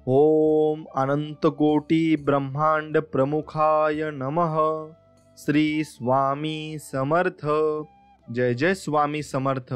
ओम अनंतकोटी ब्रह्मांड प्रमुखाय नमः। श्री स्वामी समर्थ। जय जय स्वामी समर्थ।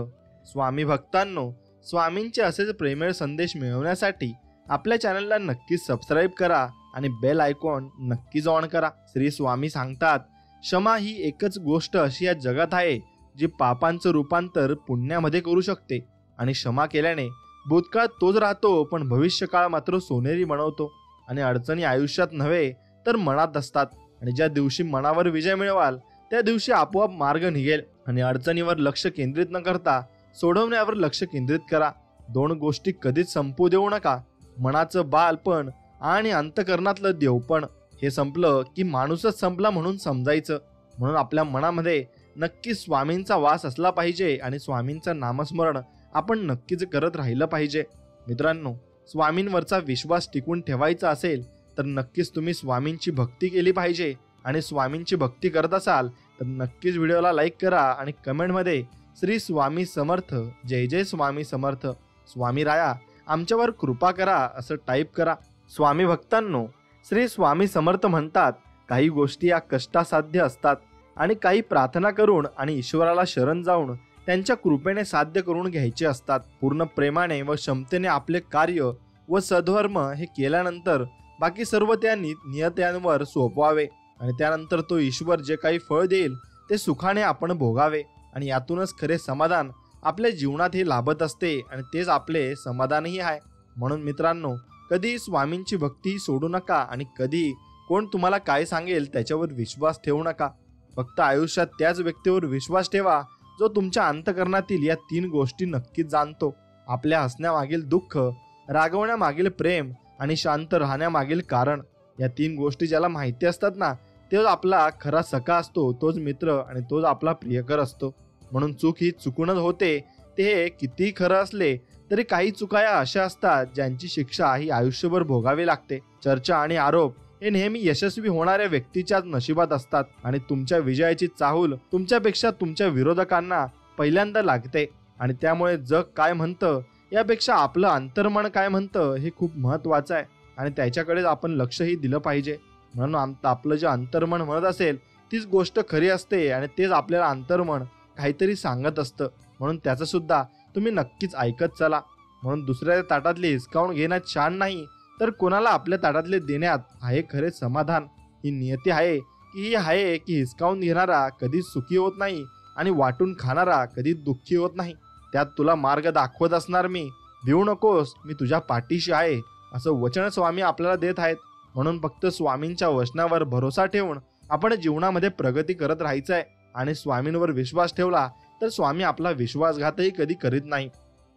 स्वामी भक्तांनो, स्वामींचे असेच प्रेमळ संदेश मिळवण्यासाठी आपल्या चॅनलला नक्कीच सबस्क्राईब करा आणि बेल आयकॉन नक्कीच ऑन करा। श्री स्वामी सांगतात, क्षमा ही एकच गोष्ट अशी या जगात आहे जी पापांचं रूपांतर पुण्यामध्ये करू शकते आणि क्षमा केल्याने भूतकाळ तोच राहतो पण भविष्यकाळ मात्र सोनेरी बनवतो। आणि अडचणी आयुष्यात नव्हे तर मनात असतात आणि ज्या दिवशी मनावर विजय मिळवाल त्या दिवशी आपोआप मार्ग निघेल। आणि अडचणीवर लक्ष केंद्रित न करता सोडवण्यावर लक्ष केंद्रित करा। दोन गोष्टी कधीच संपू देऊ नका, मनाचं बालपण आणि अंतकरणातलं देवपण। हे संपलं की माणूसच संपला म्हणून समजायचं। म्हणून आपल्या मनामध्ये नक्की स्वामींचा वास असला पाहिजे आणि स्वामींचं नामस्मरण आपण नक्कीच करत राहिलं पाहिजे। मित्रांनो, स्वामींवरचा विश्वास टिकून ठेवायचा असेल तर नक्कीच तुम्ही स्वामींची भक्ती केली पाहिजे। आणि स्वामींची भक्ती करत असाल तर नक्कीच व्हिडिओला लाईक करा आणि कमेंटमध्ये श्री स्वामी समर्थ, जय जय स्वामी समर्थ, स्वामी राया आमच्यावर कृपा करा असं टाईप करा। स्वामी भक्तांनो, श्री स्वामी समर्थ म्हणतात, काही गोष्टी या कष्टासाध्य असतात आणि काही प्रार्थना करून आणि ईश्वराला शरण जाऊन त्यांच्या कृपेने साध्य करून घ्यायचे असतात। पूर्ण प्रेमाने व क्षमतेने आपले कार्य व सद्धर्म हे केल्यानंतर बाकी सर्व त्या नियत्यांवर सोपवावे आणि त्यानंतर तो ईश्वर जे काही फळ देईल ते सुखाने आपण भोगावे। आणि यातूनच खरे समाधान आपल्या जीवनात हे लाभत असते आणि तेच आपले समाधानही आहे। म्हणून मित्रांनो, कधी स्वामींची भक्ती सोडू नका आणि कधी कोण तुम्हाला काय सांगेल त्याच्यावर विश्वास ठेवू नका। फक्त आयुष्यात त्याच व्यक्तीवर विश्वास ठेवा जो तुमच्या अंतकरणातील या तीन गोष्टी नक्कीच जाणतो। आपल्या हसण्यामागील दुःख, रागवण्यामागील प्रेम आणि शांत राहण्यामागील कारण। या तीन गोष्टी ज्याला माहिती असतात ना, तोच आपला खरा सखा असतो, तोच मित्र आणि तोच आपला प्रियकर असतो। म्हणून चूक ही चुकूनच होते, ते किती खरं असले तरी काही चुका या अशा असतात ज्यांची शिक्षा ही आयुष्यभर भोगावी लागते। चर्चा आणि आरोप हे नेहमी यशस्वी होणाऱ्या व्यक्तीच्याच नशिबात असतात आणि तुमच्या विजयाची चाहूल तुमच्यापेक्षा तुमच्या विरोधकांना पहिल्यांदा लागते। आणि त्यामुळे जग काय म्हणतं यापेक्षा आपलं अंतर्मन काय म्हणतं हे खूप महत्त्वाचं आहे आणि त्याच्याकडेच आपण लक्षही दिलं पाहिजे। म्हणून आपलं जे अंतर्मन म्हणत असेल तीच गोष्ट खरी असते आणि तेच आपल्याला अंतर्मन काहीतरी सांगत असतं। म्हणून त्याचं सुद्धा तुम्ही नक्कीच ऐकत चला। म्हणून दुसऱ्या ताटातले हिसकावून घेण्यात छान नाही तर कोणाला आपल्या ताटातले देण्यात आहे खरे समाधान। ही नियती आहे की हिसकावून घेणारा कधीच सुखी होत नाही आणि वाटून खाणारा कधीच दुःखी होत नाही। त्यात तुला मार्ग दाखवत असणार मी, भिवू नकोस, मी तुझ्या पाठीशी आहे असं वचन स्वामी आपल्याला देत आहेत। म्हणून फक्त स्वामींच्या वचनावर भरोसा ठेवून आपण जीवनामध्ये प्रगती करत राहायचं आहे। आणि स्वामींवर विश्वास ठेवला तर स्वामी आपला विश्वासघातही कधी करीत नाही।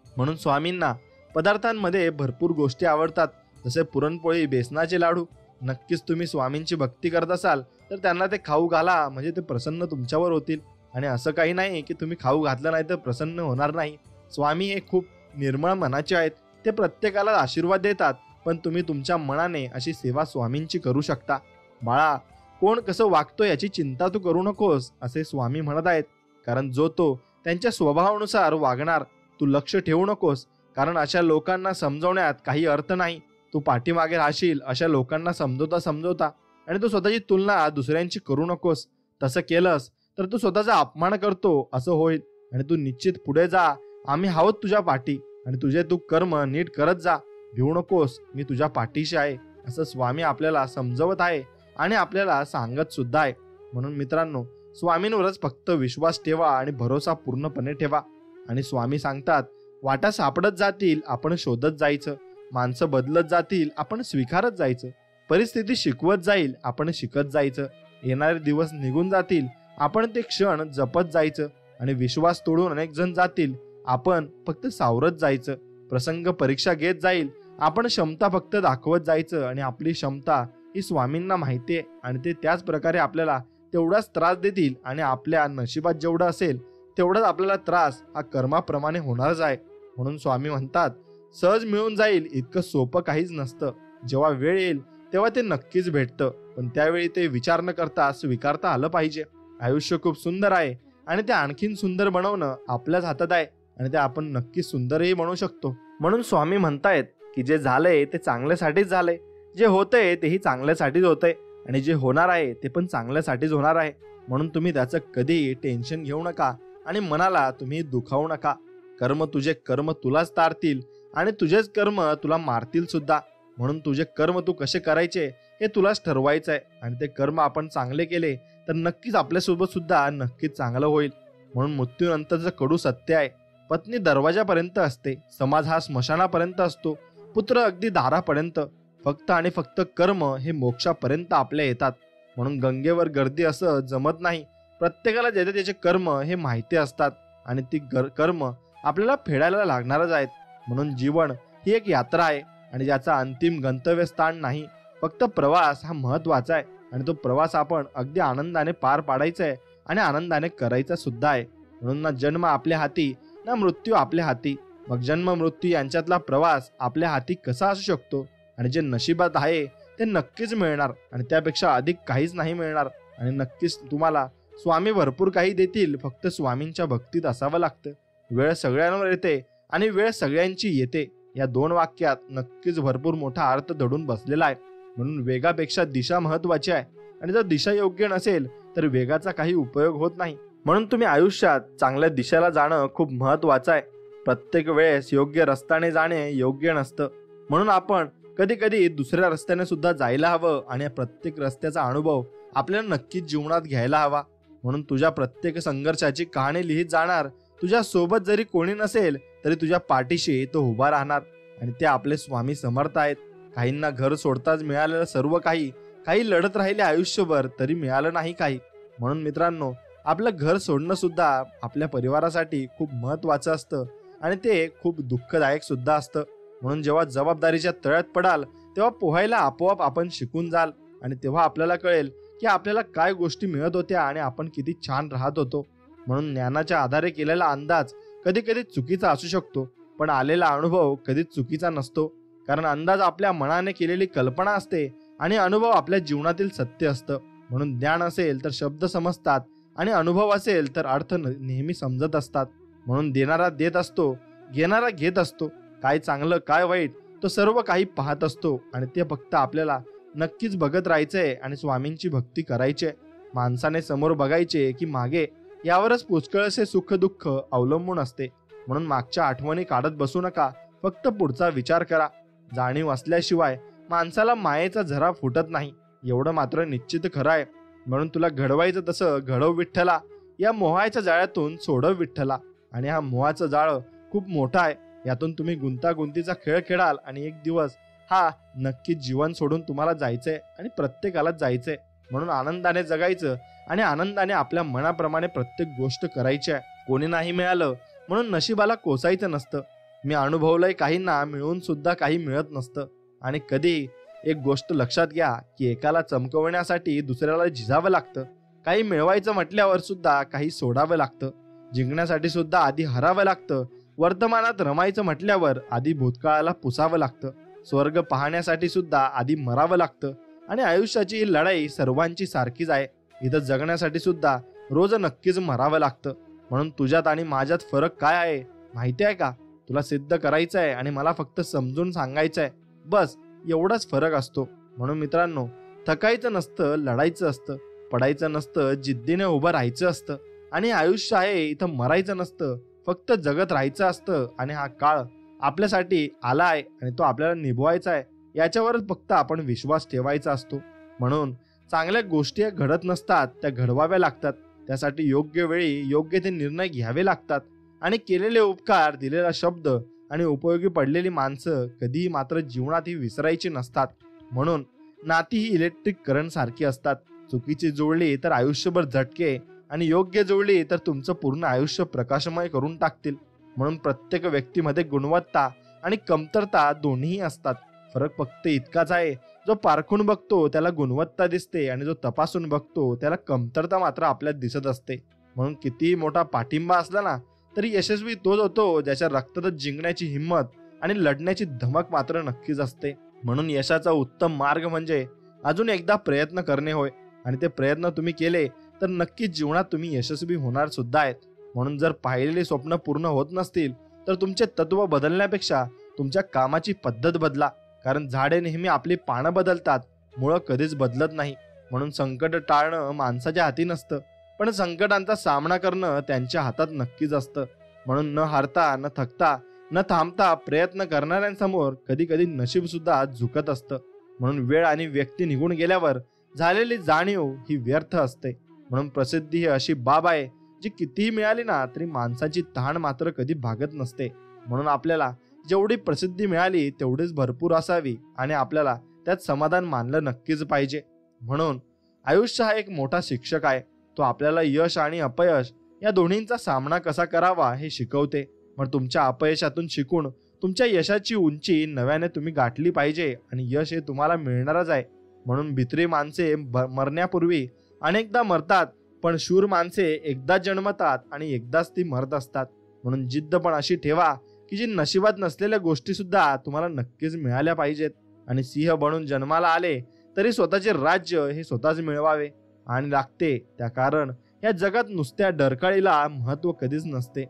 म्हणून स्वामींना पदार्थांमध्ये भरपूर गोष्टी आवडतात, जसे पुरणपोळी, बेसनाचे लाडू। नक्कीच तुम्ही स्वामींची भक्ती करत असाल तर त्यांना ते खाऊ घाला, म्हणजे ते प्रसन्न तुमच्यावर होतील। आणि असं काही नाही की तुम्ही खाऊ घातलं नाही तर प्रसन्न होणार नाही। स्वामी हे खूप निर्मळ मनाचे आहेत, ते प्रत्येकाला आशीर्वाद देतात, पण तुम्ही तुमच्या मनाने अशी सेवा स्वामींची करू शकता। बाळा, कोण कसं वागतो याची चिंता तू करू नकोस असे स्वामी म्हणत आहेत, कारण जो तो त्यांच्या स्वभावानुसार वागणार। तू लक्ष ठेवू नकोस, कारण अशा लोकांना समजवण्यात काही अर्थ नाही। तू पाठीमागे राहशील अशा लोकांना समजवता आणि तू स्वतःची तुलना दुसऱ्यांची करू नकोस। तसं केलंस तर तू स्वतःचा अपमान करतो असं होईल। आणि तू निश्चित पुढे जा, आम्ही आहोत तुझ्या पाठी आणि तुझे तू कर्म नीट करत जा, भिवू नकोस, मी तुझ्या पाठीशी आहे असं स्वामी आपल्याला समजवत आहे आणि आपल्याला सांगत सुद्धा आहे। म्हणून मित्रांनो, स्वामींवरच फक्त विश्वास ठेवा आणि भरोसा पूर्णपणे ठेवा। आणि स्वामी सांगतात, वाटा सापडत जातील आपण शोधत जायचं, माणसं बदलत जातील आपण स्वीकारत जायचं, परिस्थिती शिकवत जाईल आपण शिकत जायचं, येणारे दिवस निघून जातील आपण ते क्षण जपत जायचं, आणि विश्वास तोडून अनेक जण जातील आपण फक्त सावरत जायचं, प्रसंग परीक्षा घेत जाईल आपण क्षमता फक्त दाखवत जायचं। आणि आपली क्षमता ही स्वामींना माहिती आहे आणि ते त्याच प्रकारे आपल्याला तेवढाच त्रास देतील आणि आपल्या नशिबात जेवढं असेल तेवढाच आपल्याला त्रास हा कर्माप्रमाणे होणारच आहे। म्हणून स्वामी म्हणतात, सहज मिळून जाईल इतकं सोपं काहीच नसतं, जेव्हा वेळ येईल तेव्हा ते नक्कीच भेटतं, पण त्यावेळी ते विचार न करता स्वीकारता आलं पाहिजे। आयुष्य खूप सुंदर आहे आणि ते आणखीन सुंदर बनवणं आपल्याच हातात आहे आणि ते आपण नक्कीच सुंदरही बनवू शकतो। म्हणून स्वामी म्हणतायत, की जे झालंय ते चांगल्यासाठीच झालंय, जे होतंय तेही चांगल्यासाठीच होतंय आणि जे होणार आहे ते पण चांगल्यासाठीच होणार आहे. म्हणून तुम्ही त्याचं कधीही टेन्शन घेऊ नका आणि मनाला तुम्ही दुखावू नका. कर्म तुलाच तारतील आणि तुझेच कर्म तुला मारतील सुद्धा. म्हणून तुझे कर्म तू कसे करायचे हे तुलाच ठरवायचं आहे आणि ते कर्म आपण चांगले केले तर नक्कीच आपल्यासोबत सुद्धा नक्कीच चांगलं होईल. म्हणून मृत्यूनंतरचं कडू सत्य आहे. पत्नी दरवाजापर्यंत असते, समाज हा स्मशानापर्यंत असतो, पुत्र अगदी दारापर्यंत. फक्त आणि फक्त कर्म हे मोक्षापर्यंत आपल्या येतात. म्हणून गंगेवर गर्दी असं जमत नाही. प्रत्येकाला ज्याचे त्याचे कर्म हे माहिती असतात आणि ती कर्म आपल्याला फेडायला लागणारच आहेत. म्हणून जीवन ही एक यात्रा आहे आणि ज्याचा अंतिम गंतव्यस्थान नाही, फक्त प्रवास हा महत्वाचा आहे आणि तो प्रवास आपण अगदी आनंदाने पार पाडायचा आहे आणि आनंदाने करायचा सुद्धा आहे. म्हणून ना जन्म आपल्या हाती ना मृत्यू आपल्या हाती. मग जन्म मृत्यू यांच्यातला प्रवास आपल्या हाती कसा असू शकतो? आणि जे नशिबात आहे ते नक्कीच मिळणार आणि त्यापेक्षा अधिक काहीच नाही मिळणार. आणि नक्कीच तुम्हाला स्वामी भरपूर काही देतील, फक्त स्वामींच्या भक्तीत असावं लागतं. वेळ सगळ्यांवर येते आणि वेळ सगळ्यांची येते. या 2 वाक्यात नक्कीच भरपूर मोठा अर्थ दडून बसलेला आहे. म्हणून वेगापेक्षा दिशा महत्वाची आहे आणि जर दिशा योग्य नसेल तर वेगाचा काही उपयोग होत नाही. म्हणून तुम्ही आयुष्यात चांगल्या दिशेला जाणं खूप महत्वाचं आहे. प्रत्येक वेळेस योग्य रस्त्याने जाणे योग्य नसतं. म्हणून आपण कधी कधी दुसऱ्या रस्त्याने सुद्धा जायला हवं आणि प्रत्येक रस्त्याचा अनुभव आपल्याला नक्कीच जीवनात घ्यायला हवा. म्हणून तुझ्या प्रत्येक संघर्षाची कहाणी लिहित जाणार. तुझ्या सोबत जरी कोणी नसेल तरी तुझ्या पाठीशी तो उभा राहणार आणि ते आपले स्वामी समर्थ आहेत. काहींना घर सोडताच मिळालेलं सर्व काही, काही लढत राहिले आयुष्यभर तरी मिळालं नाही काही. म्हणून मित्रांनो, आपलं घर सोडणं सुद्धा आपल्या परिवारासाठी खूप महत्वाचं असतं आणि ते खूप दुःखदायक सुद्धा असतं. म्हणून जेव्हा जबाबदारीच्या तळ्यात पडाल तेव्हा पोहायला आपोआप आपण शिकून जाल आणि तेव्हा आपल्याला कळेल की आपल्याला काय गोष्टी मिळत होत्या आणि आपण किती छान राहत होतो. म्हणून ज्ञानाच्या आधारे केलेला अंदाज कधी कधी चुकीचा असू शकतो, पण आलेला अनुभव कधीच चुकीचा नसतो. कारण अंदाज आपल्या मनाने केलेली कल्पना असते आणि अनुभव आपल्या जीवनातील सत्य असतं. म्हणून ज्ञान असेल तर शब्द समजतात आणि अनुभव असेल तर अर्थ नेहमी समजत असतात. म्हणून देणारा देत असतो, घेणारा घेत असतो. काय चांगलं काय वाईट तो सर्व काही पाहत असतो आणि ते फक्त आपल्याला नक्कीच बघत राहायचंय आणि स्वामींची भक्ती करायची. माणसाने समोर बघायचे की मागे, यावरच पुष्कळसे सुख दुःख अवलंबून असते. म्हणून मागच्या आठवणी काढत बसू नका, फक्त पुढचा विचार करा. जाणीव असल्याशिवाय माणसाला मायेचा झरा फुटत नाही, एवढं मात्र निश्चित खरं आहे. म्हणून तुला घडवायचं तसं घडव विठ्ठला, या मोहाच्या जाळ्यातून सोडव विठ्ठला. आणि हा मोहाचं जाळं खूप मोठं आहे, यातून तुम्ही गुंतागुंतीचा खेळ खेळाल आणि एक दिवस हा नक्कीच जीवन सोडून तुम्हाला जायचंय आणि प्रत्येकालाच जायचंय. म्हणून आनंदाने जगायचं आणि आनंदाने आपल्या मनाप्रमाणे प्रत्येक गोष्ट करायची आहे. कोणी नाही मिळालं म्हणून नशिबाला कोसायचं नसतं. मी अनुभवलंय, काहींना मिळून सुद्धा काही मिळत नसतं. आणि कधी एक गोष्ट लक्षात घ्या की एकाला चमकवण्यासाठी दुसऱ्याला झिजावं लागतं. काही मिळवायचं म्हटल्यावर सुद्धा काही सोडावं लागतं. जिंकण्यासाठी सुद्धा आधी हरावं लागतं. वर्तमानात रमायचं म्हटल्यावर आधी भूतकाळाला पुसावं लागतं. स्वर्ग पाहण्यासाठी सुद्धा आधी मरावं लागतं. आणि आयुष्याची ही लढाई सर्वांची सारखीच आहे. इथं जगण्यासाठी सुद्धा रोज नक्कीच मरावं लागतं. म्हणून तुझ्यात आणि माझ्यात फरक काय आहे माहिती आहे का? तुला सिद्ध करायचं आहे आणि मला फक्त समजून सांगायचं आहे, बस एवढाच फरक असतो. म्हणून मित्रांनो, थकायचं नसतं, लढायचं असतं. पडायचं नसतं, जिद्दीने उभं राहायचं असतं. आणि आयुष्य आहे इथं मरायचं नसतं, फक्त जगत राहायचं असतं. आणि हा काळ आपल्यासाठी आला आहे आणि तो आपल्याला निभवायचा आहे, याच्यावरच फक्त आपण विश्वास ठेवायचा असतो. म्हणून चांगल्या गोष्टी घडत नसतात, त्या घडवाव्या लागतात. त्यासाठी योग्य वेळी योग्य ते निर्णय घ्यावे लागतात. आणि केलेले उपकार, दिलेला शब्द आणि उपयोगी पडलेली माणसं कधीही मात्र जीवनात ही विसरायची नसतात. म्हणून नाती ही इलेक्ट्रिक करंट सारखी असतात. चुकीची जुळली तर आयुष्यभर झटके आणि योग्य जुळली तर तुमचं पूर्ण आयुष्य प्रकाशमय करून टाकतील. म्हणून प्रत्येक व्यक्तीमध्ये गुणवत्ता आणि कमतरता दोन्हीही असतात. फरक फक्त इतकाच आहे, जो पारखून बघतो त्याला गुणवत्ता दिसते आणि जो तपासून बघतो त्याला कमतरता मात्र आपल्यात दिसत असते. म्हणून कितीही मोठा पाठिंबा असला ना तरी यशस्वी तोच होतो ज्याच्या रक्तात जिंकण्याची हिंमत आणि लढण्याची धमक मात्र नक्कीच असते. म्हणून यशाचा उत्तम मार्ग म्हणजे अजून एकदा प्रयत्न करणे होय. आणि ते प्रयत्न तुम्ही केले तर नक्कीच जीवनात तुम्ही यशस्वी होणार सुद्धा आहेत. म्हणून जर पाहिलेली स्वप्न पूर्ण होत नसतील तर तुमचे तत्व बदलण्यापेक्षा तुमच्या कामाची पद्धत बदला, कारण झाडे नेहमी आपली पानं बदलतात, मुळं कधीच बदलत नाही. म्हणून संकट टाळणं माणसाच्या हाती नसतं, पण संकटांचा सामना करणं त्यांच्या हातात नक्कीच असतं. म्हणून न हारता, न थकता, न थांबता प्रयत्न करणाऱ्यांसमोर कधी कधी नशीब सुद्धा झुकत असतं. म्हणून वेळ आणि व्यक्ती निघून गेल्यावर झालेली जाणीव ही व्यर्थ असते. म्हणून प्रसिद्धी ही अशी बाब आहे जी कितीही मिळाली ना तरी माणसाची तहान मात्र कधी भागत नसते. म्हणून आपल्याला जेवढी प्रसिद्धी मिळाली तेवढीच भरपूर असावी आणि आपल्याला त्यात समाधान मानलं नक्कीच पाहिजे. म्हणून आयुष्य हा एक मोठा शिक्षक आहे. तो आपल्याला यश आणि अपयश या दोन्हींचा सामना कसा करावा हे शिकवते. मग तुमच्या अपयशातून शिकून तुमच्या यशाची उंची नव्याने तुम्ही गाठली पाहिजे आणि यश हे तुम्हाला मिळणारच आहे. म्हणून भित्री माणसे मरण्यापूर्वी अनेकदा मरतात, पण शूर माणसे एकदा जन्मतात आणि एकदाच ती मरत असतात. म्हणून जिद्द पण अशी ठेवा की जी नशिबात नसलेल्या गोष्टी सुद्धा तुम्हाला नक्कीच मिळाल्या पाहिजेत. आणि सिंह बनून जन्माला आले तरी स्वतःचे राज्य हे स्वतःच मिळवावे आणि लागते त्या, कारण या जगात नुसत्या डरकाळीला महत्व कधीच नसते.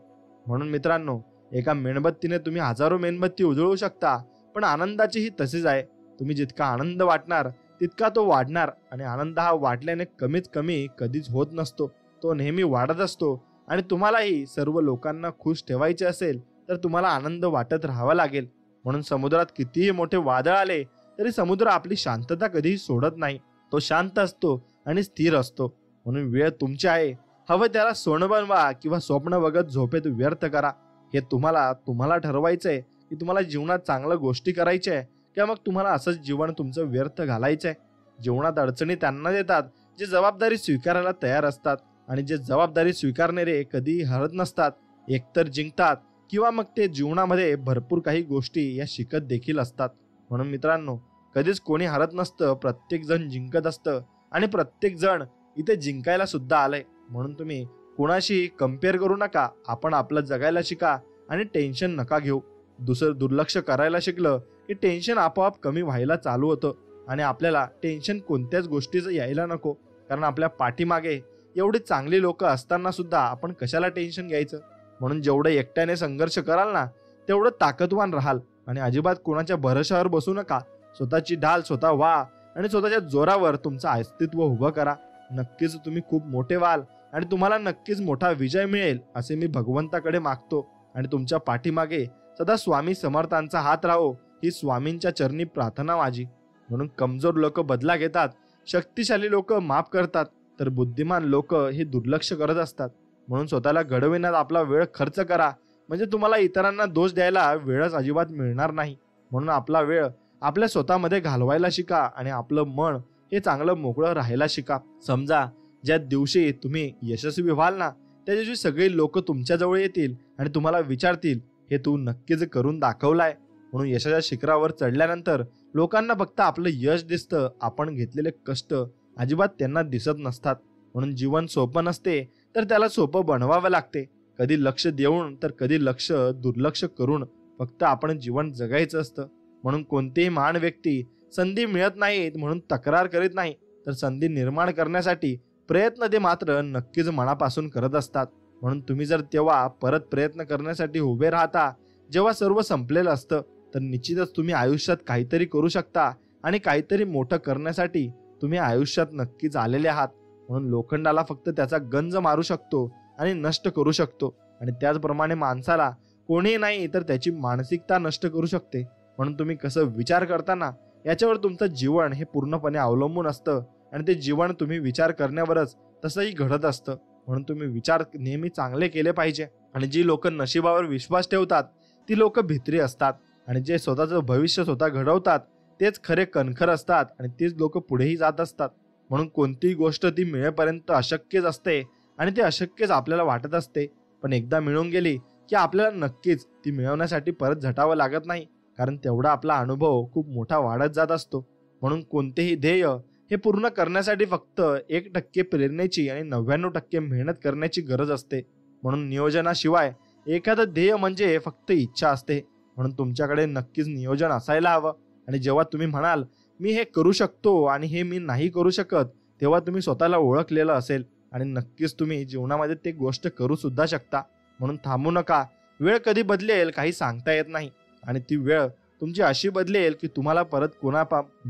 म्हणून मित्रांनो, एका मेणबत्तीने तुम्ही हजारो मेणबत्ती उजळू शकता, पण आनंदाची ही तशीच आहे. तुम्ही जितका आनंद वाटणार तितका तो वाढणार आणि आनंद हा वाटल्याने कमीत कमी कधीच होत नसतो, तो नेहमी वाढत असतो. आणि तुम्हालाही सर्व लोकांना खुश ठेवायचे असेल तर तुम्हाला आनंद वाटत राहावा लागेल. म्हणून समुद्रात कितीही मोठे वादळ आले तरी समुद्र आपली शांतता कधीही सोडत नाही, तो शांत असतो आणि स्थिर असतो. म्हणून वेळ तुमची आहे, हवं त्याला सोनं बनवा किंवा स्वप्न बघत झोपेत व्यर्थ करा. हे तुम्हाला ठरवायचंय की तुम्हाला जीवनात चांगल्या गोष्टी करायच्या आहे किंवा मग तुम्हाला असंच जीवन तुमचं व्यर्थ घालायचंय. जीवनात अडचणी त्यांना देतात जे जबाबदारी स्वीकारायला तयार असतात, आणि जे जबाबदारी स्वीकारणारे कधीही हरत नसतात, एकतर जिंकतात किंवा मग ते जीवनामध्ये भरपूर काही गोष्टी या शिकत देखील असतात. म्हणून मित्रांनो, कधीच कोणी हरत नसतं, प्रत्येक जण जिंकत असतं आणि प्रत्येक जण इथे जिंकायला सुद्धा आलंय. म्हणून तुम्ही कोणाशी कम्पेअर करू नका, आपण आपलं जगायला शिका आणि टेन्शन नका घेऊ. दुसरं दुर्लक्ष करायला शिकलं की टेन्शन आपोआप कमी व्हायला चालू होतं आणि आपल्याला टेन्शन कोणत्याच गोष्टीचं यायला नको, कारण आपल्या पाठीमागे एवढी चांगली लोक असताना सुद्धा आपण कशाला टेन्शन घ्यायचं. म्हणून जेवढं एकट्याने संघर्ष कराल ना तेवढं ताकदवान राहाल आणि अजिबात कोणाच्या भरोशावर बसू नका. स्वतःची ढाल स्वतः व्हा आणि स्वतःच्या जोरावर तुमचं अस्तित्व उभं करा. नक्कीच तुम्ही खूप मोठे व्हाल आणि तुम्हाला नक्कीच मोठा विजय मिळेल असे मी भगवंताकडे मागतो. आणि तुमच्या पाठीमागे सदा स्वामी समर्थांचा हात राहो ही स्वामींच्या चरणी प्रार्थना माझी. म्हणून कमजोर लोक बदला घेतात, शक्तिशाली लोक माफ करतात, तर बुद्धिमान लोक हे दुर्लक्ष करत असतात. म्हणून स्वतःला घडविण्यात आपला वेळ खर्च करा, म्हणजे तुम्हाला इतरांना दोष द्यायला वेळच अजिबात मिळणार नाही. म्हणून आपला वेळ आपल्या स्वतःमध्ये घालवायला शिका आणि आपलं मन हे चांगलं मोकळं राहायला शिका. समजा ज्या दिवशी तुम्ही यशस्वी व्हाल ना त्या दिवशी सगळे लोक तुमच्याजवळ येतील आणि तुम्हाला विचारतील, हे तू नक्कीच करून दाखवलाय. म्हणून यशाच्या शिखरावर चढल्यानंतर लोकांना फक्त आपलं यश दिसतं, आपण घेतलेले कष्ट अजिबात त्यांना दिसत नसतात. म्हणून जीवन सोपं नसते तर त्याला सोपं बनवावं लागते, कधी लक्ष देऊन तर कधी दुर्लक्ष करून. फक्त आपण जीवन जगायचं असतं. म्हणून कोणतीही महान व्यक्ती संधी मिळत नाहीत म्हणून तक्रार करीत नाही, तर संधी निर्माण करण्यासाठी प्रयत्न ते मात्र नक्कीच मनापासून करत असतात. म्हणून तुम्ही जर तेव्हा परत प्रयत्न करण्यासाठी उभे राहता जेव्हा सर्व संपलेलं असतं, तर निश्चितच तुम्ही आयुष्यात काहीतरी करू शकता आणि काहीतरी मोठं करण्यासाठी तुम्ही आयुष्यात नक्कीच आलेले आहात. म्हणून लोखंडाला फक्त त्याचा गंज मारू शकतो आणि नष्ट करू शकतो, आणि त्याचप्रमाणे माणसाला कोणीही नाही तर त्याची मानसिकता नष्ट करू शकते. म्हणून तुम्ही कसं विचार करताना याच्यावर तुमचं जीवन हे पूर्णपणे अवलंबून असतं, आणि ते जीवन तुम्ही विचार करण्यावरच तसंही घडत असतं. म्हणून तुम्ही विचार नेहमी चांगले केले पाहिजे. आणि जी लोक नशिबावर विश्वास ठेवतात ती लोक भित्री असतात, आणि जे स्वतःचं भविष्य स्वतः घडवतात तेच खरे कणखर असतात, आणि तीच लोक पुढेही जात असतात. म्हणून कोणतीही गोष्ट ती मिळेपर्यंत अशक्यच असते आणि ते अशक्यच आपल्याला वाटत असते, पण एकदा मिळून गेली की आपल्याला नक्कीच ती मिळवण्यासाठी परत झटावं लागत नाही, कारण तेवढा आपला अनुभव खूप मोठा वाढत जात असतो. म्हणून कोणतेही ध्येय हे पूर्ण करण्यासाठी फक्त 1% प्रेरणेची आणि 99% मेहनत करण्याची गरज असते. म्हणून नियोजनाशिवाय एखादं ध्येय म्हणजे फक्त इच्छा असते. म्हणून तुमच्याकडे नक्कीच नियोजन असायला हवं. आणि जेव्हा तुम्ही म्हणाल मी हे करू शकतो आणि हे मी नाही करू शकत, तेव्हा तुम्ही स्वतःला ओळखलेलं असेल आणि नक्कीच तुम्ही जीवनामध्ये ते गोष्ट करू सुद्धा शकता. म्हणून थांबू नका. वेळ कधी बदलेल काही सांगता येत नाही. आणि ती वेळ तुमची अशी बदलेल की तुम्हाला परत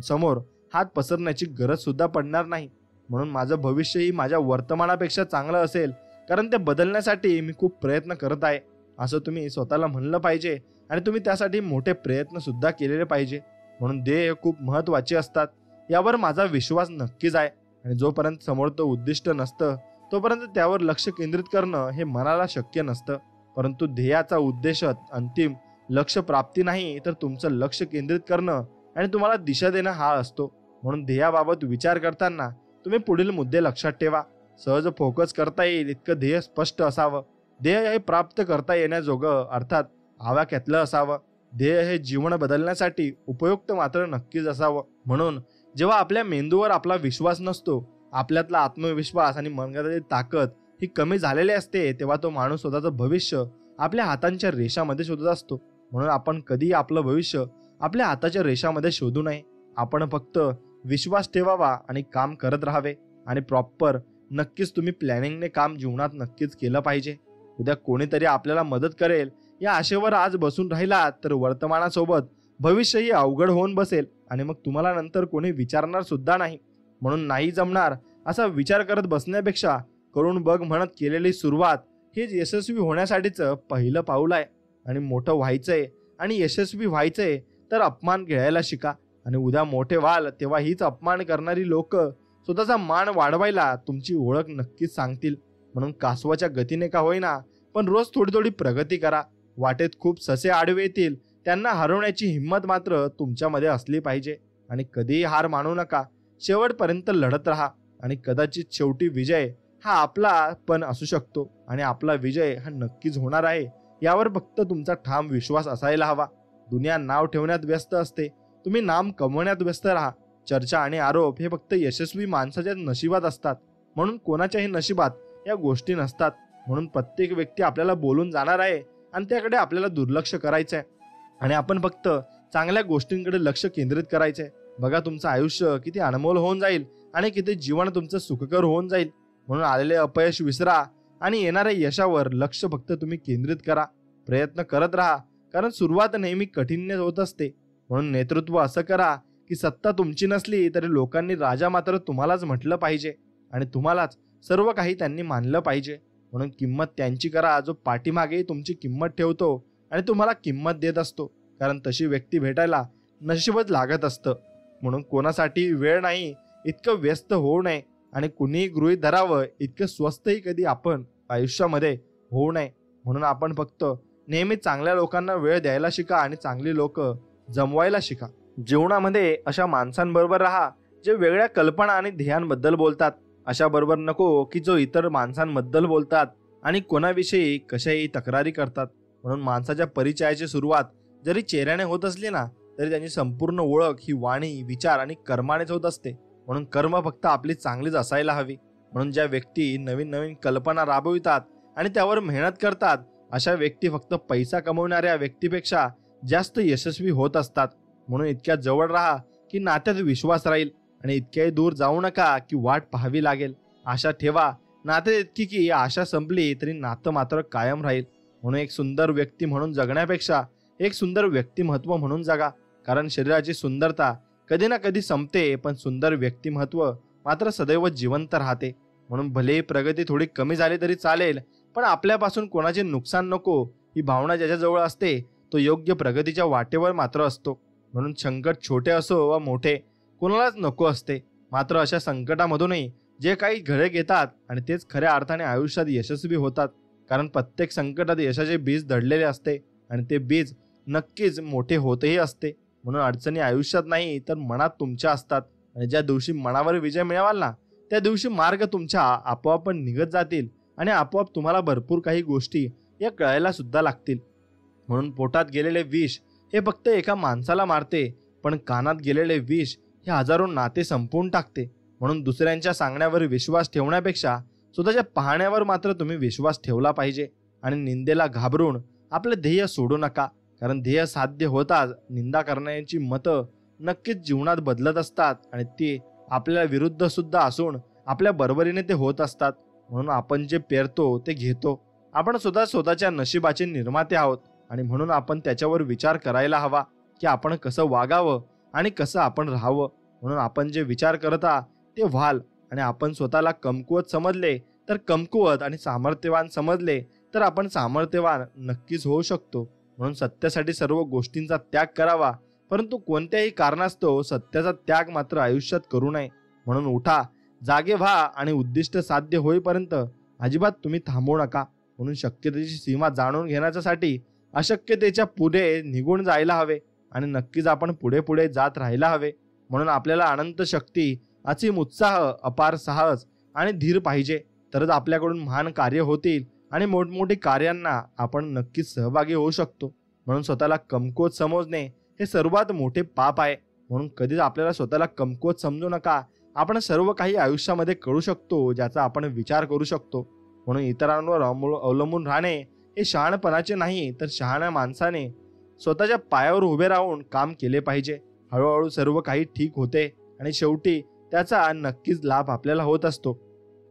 समोर हात पसरण्याची गरज सुद्धा पडणार नाही. म्हणून माझं भविष्यही माझ्या वर्तमानापेक्षा चांगलं असेल, कारण ते बदलण्यासाठी मी खूप प्रयत्न करत आहे, असं तुम्ही स्वतःला म्हणलं पाहिजे. आणि तुम्ही त्यासाठी मोठे प्रयत्न सुद्धा केलेले पाहिजे. म्हणून ध्येय खूप महत्त्वाचे असतात, यावर माझा विश्वास नक्कीच आहे. आणि जोपर्यंत समोरचं उद्दिष्ट नसतं तोपर्यंत त्यावर लक्ष केंद्रित करणं हे मनाला शक्य नसतं. परंतु ध्येयाचा उद्देश अंतिम लक्ष प्राप्ती नाही, तर तुमचं लक्ष केंद्रित करणं आणि तुम्हाला दिशा देणं हा असतो. म्हणून ध्येयाबाबत विचार करताना तुम्ही पुढील मुद्दे लक्षात ठेवा. सहज फोकस करता येईल इतकं ध्येय स्पष्ट असावं. ध्येय हे प्राप्त करता येण्याजोगं अर्थात आवाक्यातलं असावं. ध्येय हे जीवन बदलण्यासाठी उपयुक्त मात्र नक्कीच असावं. म्हणून जेव्हा आपल्या मेंदूवर आपला विश्वास नसतो, आपल्यातला आत्मविश्वास आणि मनगटाची ताकद ही कमी झालेली असते, तेव्हा तो माणूस स्वतःचं भविष्य आपल्या हातांच्या रेषामध्ये शोधत असतो. म्हणून आपण कधीही आपलं भविष्य आपल्या हाताच्या रेषामध्ये शोधू नये. आपण फक्त विश्वास ठेवावा आणि काम करत राहावे. आणि प्रॉपर नक्कीच तुम्ही प्लॅनिंगने काम जीवनात नक्कीच केलं पाहिजे. उद्या कोणीतरी आपल्याला मदत करेल या आशेवर आज बसून राहिला तर वर्तमानासोबत भविष्यही अवघड होऊन बसेल आणि मग तुम्हाला नंतर कोणी विचारणार सुद्धा नाही. म्हणून नाही जमणार असा विचार करत बसण्यापेक्षा करून बघ म्हणत केलेली सुरुवात हेच यशस्वी होण्यासाठीचं पहिलं पाऊल आहे. आणि मोठं व्हायचंय आणि यशस्वी व्हायचंय तर अपमान घ्यायला शिका. आणि उद्या मोठे व्हाल तेव्हा हीच अपमान करणारी लोक स्वतःचा मान वाढवायला तुमची ओळख नक्कीच सांगतील. म्हणून कासवाच्या गतीने का होईना पण रोज थोडी थोडी प्रगती करा. वाटेत खूप ससे आडवे येतील, त्यांना हरवण्याची हिंमत मात्र तुमच्यामध्ये असली पाहिजे. आणि कधीही हार मानू नका, शेवटपर्यंत लढत राहा. आणि कदाचित शेवटी विजय हा आपला पण असू शकतो आणि आपला विजय हा नक्कीच होणार आहे, यावर फक्त तुमचा ठाम विश्वास असायला हवा. दुनिया नाव ठेवण्यात व्यस्त असते, तुम्ही नाम कमवण्यात व्यस्त राहा. चर्चा आणि आरोप हे फक्त यशस्वी माणसाच्या नशिबात असतात, म्हणून कोणाच्याही नशिबात या गोष्टी नसतात. म्हणून प्रत्येक व्यक्ती आपल्याला बोलून जाणार आहे आणि त्याकडे आपल्याला दुर्लक्ष करायचं आहे आणि आपण फक्त चांगल्या गोष्टींकडे लक्ष केंद्रित करायचंय. बघा तुमचं आयुष्य किती अनमोल होऊन जाईल आणि किती जीवन तुमचं सुखकर होऊन जाईल. म्हणून आलेले अपयश विसरा आणि येणाऱ्या यशावर लक्ष फक्त तुम्ही केंद्रित करा. प्रयत्न करत राहा, कारण सुरुवात नेहमी कठीण होत असते. म्हणून नेतृत्व असं करा की सत्ता तुमची नसली तरी लोकांनी राजा मात्र तुम्हालाच म्हटलं पाहिजे आणि तुम्हालाच सर्व काही त्यांनी मानलं पाहिजे. म्हणून किंमत त्यांची करा जो पाठीमागे तुमची किंमत ठेवतो आणि तुम्हाला किंमत देत असतो, कारण तशी व्यक्ती भेटायला नशीबच लागत असतं. म्हणून कोणासाठी वेळ नाही इतकं व्यस्त होऊ नये आणि कुणीही गृहीत धरावं इतकं स्वस्तही कधी आपण आयुष्यामध्ये होऊ नये. म्हणून आपण फक्त नेहमी चांगल्या लोकांना वेळ द्यायला शिका आणि चांगली लोक जमवायला शिका. जीवनामध्ये अशा माणसांबरोबर राहा जे वेगळ्या कल्पना आणि ध्येयांबद्दल बोलतात. अशा बरोबर नको की जो इतर माणसांबद्दल बोलतात आणि कोणाविषयी कशाही तक्रारी करतात. म्हणून माणसाच्या परिचयाची सुरुवात जरी चेहऱ्याने होत असली ना तरी त्यांची संपूर्ण ओळख ही वाणी, विचार आणि कर्मानेच होत असते. म्हणून कर्म फक्त आपली चांगलीच असायला हवी. म्हणून ज्या व्यक्ती नवीन नवीन कल्पना राबवितात आणि त्यावर मेहनत करतात, अशा व्यक्ती फक्त पैसा कमवणाऱ्या व्यक्तीपेक्षा जास्त यशस्वी होत असतात. म्हणून इतक्या जवळ राहा की नात्यात विश्वास राहील आणि इतक्याही दूर जाऊ नका की वाट पाहावी लागेल. आशा ठेवा नाते इतकी की आशा संपली तरी नातं मात्र कायम राहील. म्हणून एक सुंदर व्यक्ती म्हणून जगण्यापेक्षा एक सुंदर व्यक्तिमत्व म्हणून जगा. कारण शरीराची सुंदरता कधी ना कधी संपते, पण सुंदर व्यक्तिमत्व मात्र सदैव जिवंत राहते. म्हणून भले प्रगती थोडी कमी झाली तरी चालेल, पण आपल्यापासून कोणाचे नुकसान नको ही भावना ज्याच्याजवळ असते तो योग्य प्रगतीच्या वाटेवर मात्र असतो. म्हणून संकट छोटे असो वा मोठे कोणालाच नको असते. मात्र अशा संकटामधूनही जे काही घडे घेतात आणि तेच खऱ्या अर्थाने आयुष्यात यशस्वी होतात. कारण प्रत्येक संकटात यशाचे बीज दडलेले असते आणि ते बीज नक्कीच मोठे होतही असते. म्हणून अडचणी आयुष्यात नाही तर मनात तुमच्या असतात आणि ज्या दिवशी मनावर विजय मिळवाल ना त्या दिवशी मार्ग तुमच्या आपोआप निघत जातील आणि आपोआप तुम्हाला भरपूर काही गोष्टी या कळायला सुद्धा लागतील. म्हणून पोटात गेलेले विष हे फक्त एका माणसाला मारते, पण कानात गेलेले विष हे हजारो नाते संपवून टाकते. म्हणून दुसऱ्यांच्या सांगण्यावर विश्वास ठेवण्यापेक्षा स्वतःच्या पाहण्यावर मात्र तुम्ही विश्वास ठेवला पाहिजे. आणि निंदेला घाबरून आपले ध्येय सोडू नका, कारण ध्येय साध्य होताच निंदा करण्याची मतं नक्कीच जीवनात बदलत असतात आणि ती आपल्या विरुद्ध सुद्धा असून आपल्या बरोबरीने ते होत असतात. म्हणून आपण जे पेरतो ते घेतो. आपण स्वतःच्या नशिबाचे निर्माते आहोत. आणि म्हणून आपण त्याच्यावर विचार करायला हवा की आपण कसं वागावं आणि कसं आपण राहावं. म्हणून आपण जे विचार करत आहात ते व्हाल. आणि आपण स्वतःला कमकुवत समजले तर कमकुवत आणि सामर्थ्यवान समजले तर आपण सामर्थ्यवान नक्कीच होऊ शकतो. म्हणून सत्यासाठी सर्व गोष्टींचा त्याग करावा, परंतु कोणत्याही कारणास्तव सत्याचा त्याग मात्र आयुष्यात करू नये. म्हणून उठा, जागे व्हा आणि उद्दिष्ट साध्य होईपर्यंत अजिबात तुम्ही थांबू नका. म्हणून शक्यतेची सीमा जाणून घेण्यासाठी अशक्यतेच्या पुढे निघून जायला हवे आणि नक्कीच आपण पुढे पुढे जात राहायला हवे. म्हणून आपल्याला अनंत शक्ती, असीम उत्साह, अपार साहस आणि धीर पाहिजे, तरच आपल्याकडून महान कार्य होतील आणि मोठमोठी कार्यांना आपण नक्कीच सहभागी होऊ शकतो. म्हणून स्वतःला कमकुवत समजणे हे सर्वात मोठे पाप आहे. म्हणून कधीच आपल्याला स्वतःला कमकुवत समजू नका. आपण सर्व काही आयुष्यामध्ये करू शकतो ज्याचा आपण विचार करू शकतो. म्हणून इतरांवर अवलंबून राहणे हे शहाणपणाचे नाही, तर शहाण्या माणसाने स्वतःच्या पायावर उभे राहून काम केले पाहिजे. हळूहळू सर्व काही ठीक होते आणि शेवटी त्याचा नक्कीच लाभ आपल्याला होत असतो.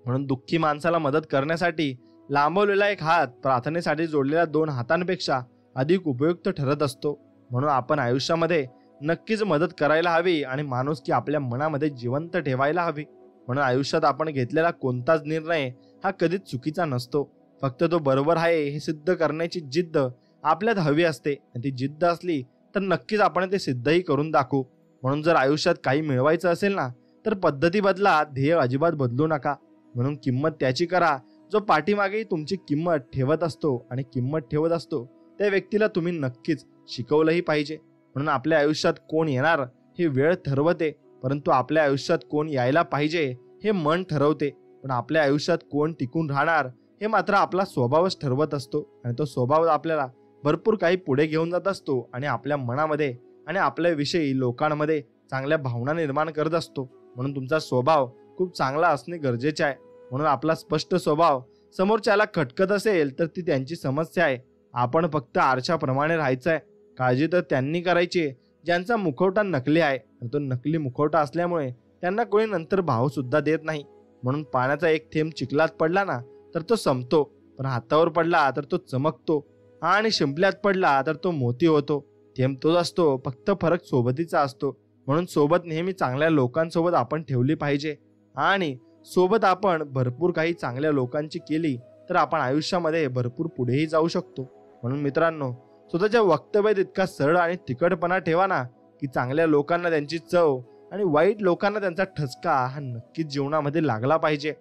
म्हणून दुःखी माणसाला मदत करण्यासाठी लांबवलेला एक हात प्रार्थनेसाठी जोडलेल्या 2 हातांपेक्षा अधिक उपयुक्त ठरत असतो. म्हणून आपण आयुष्यामध्ये नक्कीच मदत करायला हवी आणि माणुसकी आपल्या मनामध्ये जिवंत ठेवायला हवी. म्हणून आयुष्यात आपण घेतलेला कोणताच निर्णय हा कधीच चुकीचा नसतो. फक्त तो बरोबर आहे हे सिद्ध करण्याची जिद्द आपल्यात हवी असते. आणि ती जिद्द असली तर नक्कीच आपण ते सिद्धही करून दाखवू. म्हणून जर आयुष्यात काही मिळवायचं असेल ना, तर पद्धती बदला, ध्येय अजिबात बदलू नका. म्हणून किंमत त्याची करा जो पाठीमागे तुमची किंमत ठेवत असतो आणि किंमत ठेवत असतो त्या व्यक्तीला तुम्ही नक्कीच शिकवलंही पाहिजे. म्हणून आपल्या आयुष्यात कोण येणार हे वेळ ठरवते, परंतु आपल्या आयुष्यात कोण यायला पाहिजे हे मन ठरवते. पण आपल्या आयुष्यात कोण टिकून राहणार हे मात्र आपला स्वभावच ठरवत असतो. आणि तो स्वभाव आपल्याला भरपूर काही पुढे घेऊन जात असतो आणि आपल्या मनामध्ये आणि आपल्याविषयी लोकांमध्ये चांगल्या भावना निर्माण करत असतो. म्हणून तुमचा स्वभाव खूप चांगला असणे गरजेचे आहे. म्हणून आपला स्पष्ट स्वभाव समोरच्याला खटकत असेल तर ती त्यांची समस्या आहे. आपण फक्त आरशाप्रमाणे राहायचं आहे. काळजी तर त्यांनी करायची ज्यांचा मुखवटा नकली आहे. आणि तो नकली मुखवटा असल्यामुळे त्यांना कोणी नंतर भाव सुद्धा देत नाही. म्हणून पाण्याचा एक थेंब चिखलात पडला ना तर तो संपतो, पण हातावर पडला तर तो चमकतो आणि शिंपल्यात पडला तर तो मोती होतो. थेंब तोच असतो, फक्त फरक सोबतीचा असतो. म्हणून सोबत नेहमी चांगल्या लोकांसोबत आपण ठेवली पाहिजे आणि सोबत आपण भरपूर काही चांगल्या लोकांची केली तर आपण आयुष्यामध्ये भरपूर पुढेही जाऊ शकतो. म्हणून मित्रांनो, स्वतःच्या वक्तव्यात इतका सरळ आणि तिखटपणा ठेवा ना की चांगल्या लोकांना त्यांची चव आणि वाईट लोकांना त्यांचा ठसका हा नक्कीच जीवनामध्ये लागला पाहिजे.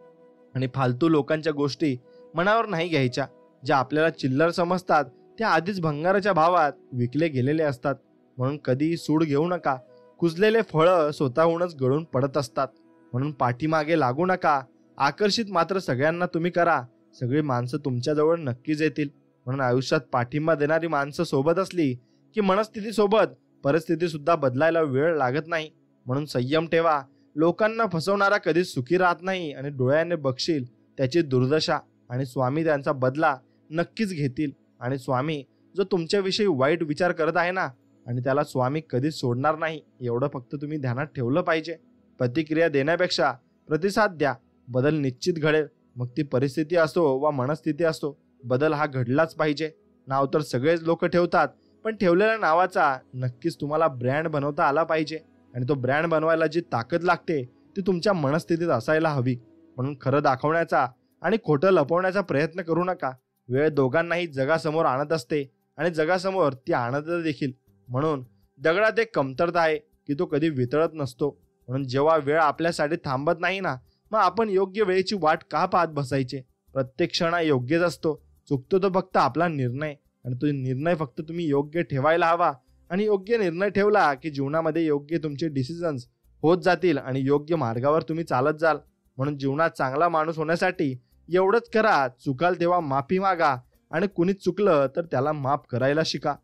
आणि फालतू लोकांच्या गोष्टी मनावर नाही घ्यायच्या. ज्या आपल्याला चिल्लर समजतात त्या आधीच भंगाराच्या भावात विकले गेलेले असतात. म्हणून कधीही सूड घेऊ नका. कुजलेले फळं स्वतःहूनच गळून पडत असतात. म्हणून पाठीमागे लागू नका. आकर्षित मात्र सगळ्यांना तुम्ही करा. सगळी माणसं तुमच्याजवळ नक्कीच येतील. म्हणून आयुष्यात पाठिंबा देणारी माणसं सोबत असली की मनस्थितीसोबत परिस्थिती सुद्धा बदलायला वेळ लागत नाही. म्हणून संयम ठेवा. लोकांना फसवणारा कधीच सुखी राहत नाही आणि डोळ्याने बघशील त्याची दुर्दशा आणि स्वामी त्यांचा बदला नक्कीच घेतील. आणि स्वामी जो तुमच्याविषयी वाईट विचार करत आहे ना, आणि त्याला स्वामी कधीच सोडणार नाही, एवढं फक्त तुम्ही ध्यानात ठेवलं पाहिजे. प्रतिक्रिया देण्यापेक्षा प्रतिसाद द्या. बदल निश्चित घडेल. मग ती परिस्थिती असो वा मनस्थिती असो, बदल हा घडलाच पाहिजे. नाव तर सगळेच लोक ठेवतात, पण ठेवलेल्या नावाचा नक्कीच तुम्हाला ब्रँड बनवता आला पाहिजे. आणि तो ब्रँड बनवायला जी ताकद लागते ती तुमच्या मनस्थितीत असायला हवी. म्हणून खरं दाखवण्याचा आणि खोटं लपवण्याचा प्रयत्न करू नका. वेळ दोघांनाही जगासमोर आणत असते आणि जगासमोर ती आणत देखील. म्हणून दगडात एक कमतरता आहे की तो कधी वितळत नसतो. म्हणून जेव्हा वेळ आपल्यासाठी थांबत नाही ना, मग आपण योग्य वेळेची वाट का पाहत बसायचे. प्रत्येक क्षण योग्यच असतो. चुकतो तो फक्त आपला निर्णय. आणि तो निर्णय फक्त तुम्ही योग्य ठेवायला हवा. आणि योग्य निर्णय ठेवला की जीवनामध्ये योग्य तुमचे डिसिजन्स होत जातील आणि योग्य मार्गावर तुम्ही चालत जाल. म्हणून जीवनात चांगला माणूस होण्यासाठी एवढंच करा, चुकाल तेव्हा माफी मागा आणि कुणी चुकलं तर त्याला माफ करायला शिका.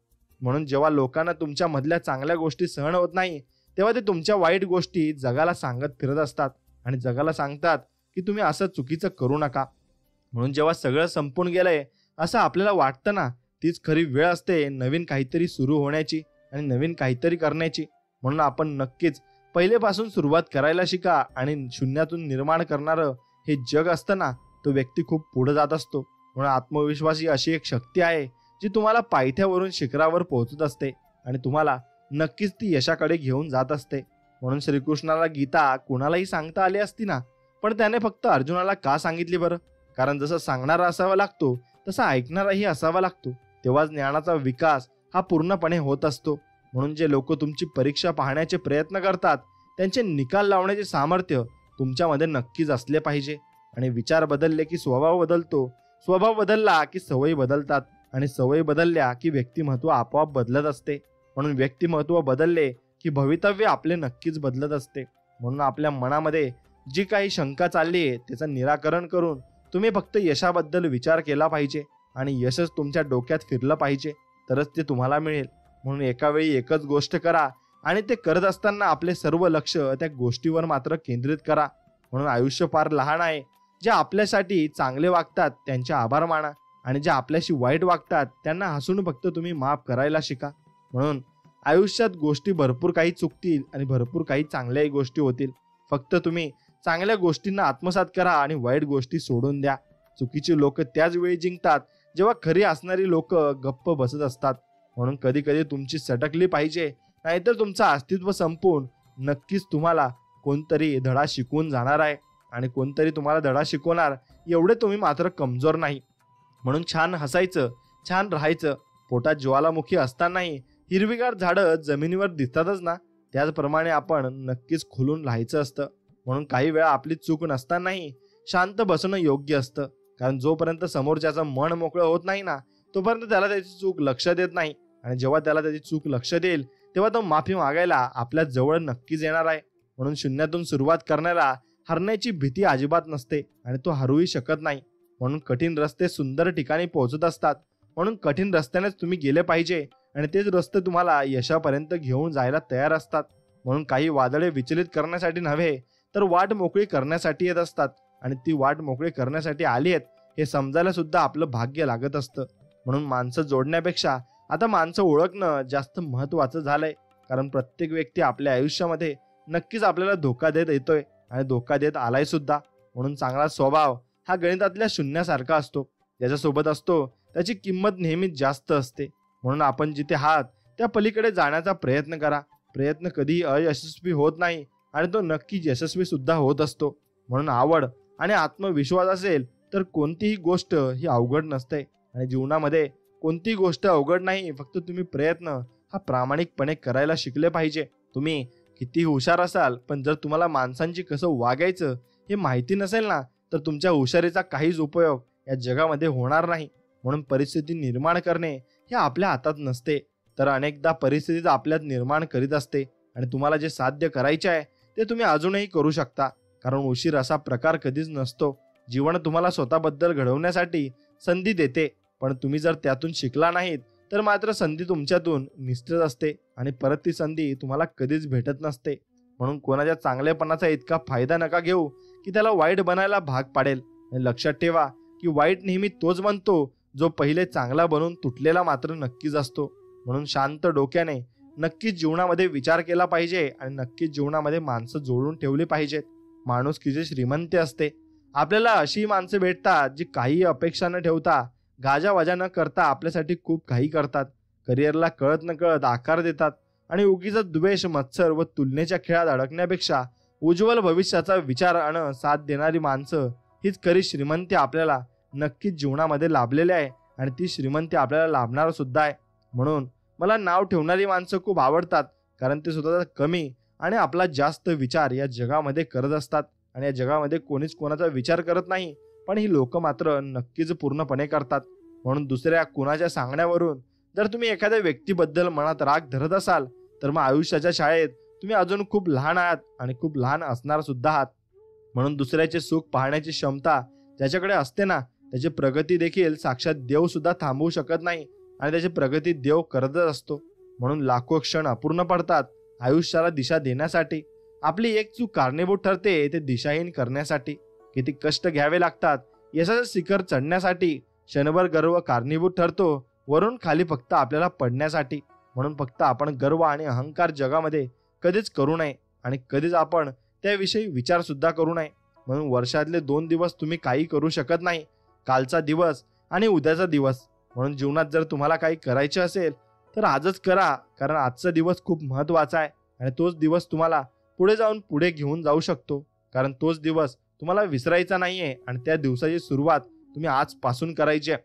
म्हणून जेव्हा लोकांना तुमच्या मधल्या चांगल्या गोष्टी सहन होत नाही तेव्हा ते तुमच्या वाईट गोष्टी जगाला सांगत फिरत असतात आणि जगाला सांगतात की तुम्ही असं चुकीचं करू नका. म्हणून जेव्हा सगळं संपून गेलंय असं आपल्याला वाटतं ना, तीच खरी वेळ असते नवीन काहीतरी सुरू होण्याची आणि नवीन काहीतरी करण्याची. म्हणून आपण नक्कीच पहिलेपासून सुरुवात करायला शिका. आणि शून्यातून निर्माण करणारं हे जग असतं ना, तो व्यक्ती खूप पुढे जात असतो. म्हणून आत्मविश्वास ही अशी एक शक्ती आहे जी तुम्हाला पायथ्यावरून शिखरावर पोहोचत असते आणि तुम्हाला नक्कीच ती यशाकडे घेऊन जात असते. म्हणून श्रीकृष्णाला गीता कुणालाही सांगता आली असती ना, पण त्याने फक्त अर्जुनाला का सांगितली बरं? कारण जसं सांगणारा असावा लागतो तसा ऐकणाराही असावा लागतो. तेव्हा ज्ञानाचा विकास हा पूर्णपणे होत असतो. म्हणून जे लोक तुमची परीक्षा पाहण्याचे प्रयत्न करतात त्यांचे निकाल लावण्याचे सामर्थ्य तुमच्यामध्ये नक्कीच असले पाहिजे. आणि विचार बदलले की स्वभाव बदलतो, स्वभाव बदलला की सवयी बदलतात, आणि सवयी बदलल्या की व्यक्तिमत्व आपोआप बदलत असते. म्हणून व्यक्तिमत्व बदलले की भवितव्य आपले नक्कीच बदलत असते. म्हणून आपल्या मनामध्ये जी काही शंका चालली आहे त्याचं निराकरण करून तुम्ही फक्त यशाबद्दल विचार केला पाहिजे आणि यशच तुमच्या डोक्यात फिरलं पाहिजे, तरच ते तुम्हाला मिळेल. म्हणून एका वेळी एकच गोष्ट करा आणि ते करत असताना आपले सर्व लक्ष त्या गोष्टीवर मात्र केंद्रित करा. म्हणून आयुष्य फार लहान आहे. जे आपल्यासाठी चांगले वागतात त्यांचे आभार माना आणि जे आपल्याशी वाईट वागतात त्यांना हसून फक्त तुम्ही माफ करायला शिका. म्हणून आयुष्यात गोष्टी भरपूर काही चुकतील आणि भरपूर काही चांगल्याही गोष्टी होतील. फक्त तुम्ही चांगल्या गोष्टींना आत्मसात करा आणि वाईट गोष्टी सोडून द्या. चुकीची लोक त्याच वेळी जिंकतात जेव्हा खरी असणारी लोक गप्प बसत असतात. म्हणून कधी कधी तुमची सटकली पाहिजे, नाहीतर तुमचं अस्तित्व संपून नक्कीच तुम्हाला कोणतरी धडा शिकवून जाणार आहे आणि कोणतरी तुम्हाला धडा शिकवणार एवढे तुम्ही मात्र कमजोर नाही. म्हणून छान हसायचं, छान राहायचं. पोटात ज्वालामुखी असतानाही हिरवीगार झाडं जमिनीवर दिसतातच ना, त्याचप्रमाणे आपण नक्कीच खुलून राहायचं असतं. म्हणून काही वेळा आपली चूक नसतानाही शांत बसणं योग्य असतं. कारण जोपर्यंत समोरच्याचं मन मोकळं होत नाही ना, तोपर्यंत त्याला त्याची चूक लक्ष देत नाही. आणि जेव्हा त्याला त्याची चूक लक्ष देईल तेव्हा तो माफी मागायला आपल्या जवळ नक्कीच येणार आहे. म्हणून शून्यातून सुरुवात करण्याला हरण्याची भीती अजिबात नसते आणि तो हरूही शकत नाही. म्हणून कठीण रस्ते सुंदर ठिकाणी पोहोचत असतात. म्हणून कठीण रस्त्यानेच तुम्ही गेले पाहिजे आणि तेच रस्ते तुम्हाला यशापर्यंत घेऊन जायला तयार असतात. म्हणून काही वादळे विचलित करण्यासाठी नव्हे तर वाट मोकळी करण्यासाठी येत असतात आणि ती वाट मोकळी करण्यासाठी आली आहेत हे समजायला सुद्धा आपलं भाग्य लागत असतं. म्हणून माणसं जोडण्यापेक्षा आता माणसं ओळखणं जास्त महत्त्वाचं झालंय. कारण प्रत्येक व्यक्ती आपल्या आयुष्यामध्ये नक्कीच आपल्याला धोका देत येतोय आणि धोका देत आलाय सुद्धा. म्हणून चांगला स्वभाव हा गणितातल्या शून्यासारखा असतो. ज्याच्यासोबत असतो त्याची किंमत नेहमीच जास्त असते. म्हणून आपण जिथे आहात त्या पलीकडे जाण्याचा प्रयत्न करा. प्रयत्न कधीही अयशस्वी होत नाही आणि तो नक्कीच यशस्वी सुद्धा होत असतो. म्हणून आवड आणि आत्मविश्वास असेल तर कोणतीही गोष्ट ही अवघड नसते आणि जीवनामध्ये कोणतीही गोष्ट अवघड नाही. फक्त तुम्ही प्रयत्न हा प्रामाणिकपणे करायला शिकले पाहिजे. तुम्ही किती हुशार असाल पण जर तुम्हाला माणसांची कसं वागायचं हे माहिती नसेल ना, तर तुमच्या हुशारीचा काहीच उपयोग या जगामध्ये होणार नाही. म्हणून परिस्थिती निर्माण करणे हे आपल्या हातात नसते, तर अनेकदा परिस्थितीच आपल्यात निर्माण करीत असते. आणि तुम्हाला जे साध्य करायचे आहे ते तुम्ही अजूनही करू शकता. कारण उशीर असा प्रकार कधीच नसतो. जीवन तुम्हाला स्वतःबद्दल घडवण्यासाठी संधी देते, पण तुम्ही जर त्यातून शिकला नाहीत तर मात्र संधी तुमच्यातून निसटत असते आणि परत ती संधी तुम्हाला कधीच भेटत नसते. म्हणून कोणाच्या चांगलेपणाचा इतका फायदा नका घेऊ की त्याला वाईट बनायला भाग पाडेल. आणि लक्षात ठेवा की वाईट नेहमी तोच बनतो जो पहिले चांगला बनून तुटलेला मात्र नक्कीच असतो. म्हणून शांत डोक्याने नक्कीच जीवनामध्ये विचार केला पाहिजे आणि नक्कीच जीवनामध्ये माणसं जोडून ठेवली पाहिजेत. माणुसकीची श्रीमंती असते. आपल्याला अशी माणसं भेटतात जी काही अपेक्षा न ठेवता, गाजावाजा न करता आपल्यासाठी खूप काही करतात. करिअरला कळत न कळत आकार देतात आणि उगीच द्वेष, मत्सर व तुलनेच्या खेळात अडकण्यापेक्षा उज्ज्वल भविष्याचा विचार आणि साथ देणारी माणसं हीच खरी श्रीमंती आपल्याला नक्कीच जीवनामध्ये लाभलेली आहे आणि ती श्रीमंती आपल्याला लाभणार सुद्धा आहे. म्हणून मला नाव ठेवणारी माणसं खूप आवडतात, कारण ते स्वतःचा कमी आणि आपला जास्त विचार या जगामध्ये करत असतात. आणि या जगामध्ये कोणीच कोणाचा विचार करत नाही, पण ही लोक मात्र नक्कीच पूर्णपणे करतात. म्हणून दुसऱ्या कुणाच्या सांगण्यावरून जर तुम्ही एखाद्या व्यक्तीबद्दल मनात राग धरत असाल तर मग आयुष्याच्या शाळेत तुम्ही अजून खूप लहान आहात आणि खूप लहान असणार सुद्धा आहात. म्हणून दुसऱ्याचे सुख पाहण्याची क्षमता ज्याच्याकडे असते ना, त्याची प्रगती देखील साक्षात देव सुद्धा थांबवू शकत नाही आणि त्याची प्रगती देव करतच असतो. म्हणून लाखो क्षण अपूर्ण पडतात आयुष्याला दिशा देण्यासाठी. आपली एक चूक कारणीभूत ठरते ते दिशाहीन करण्यासाठी. किती कष्ट घ्यावे लागतात यशाचं शिखर चढण्यासाठी. क्षणभर गर्व कारणीभूत ठरतो वरून खाली फक्त आपल्याला पडण्यासाठी. म्हणून फक्त आपण गर्व आणि अहंकार जगामध्ये कधीच करू नये आणि कधीच आपण त्याविषयी विचार सुद्धा करू नये. म्हणून वर्षातले 2 दिवस तुम्ही काही करू शकत नाही. कालचा दिवस आणि उद्याचा दिवस म्हणून जीवनात जर तुम्हाला काही करायचे असेल तर आजच करा, कारण आजचा दिवस खूप महत्त्वाचा आहे आणि तोच दिवस तुम्हाला पुढे जाऊन पुढे घेऊन जाऊ शकतो. कारण तोच दिवस तुम्हाला विसरायचा नाहीये आणि त्या दिवसाची सुरुवात तुम्ही आजपासून करायची आहे.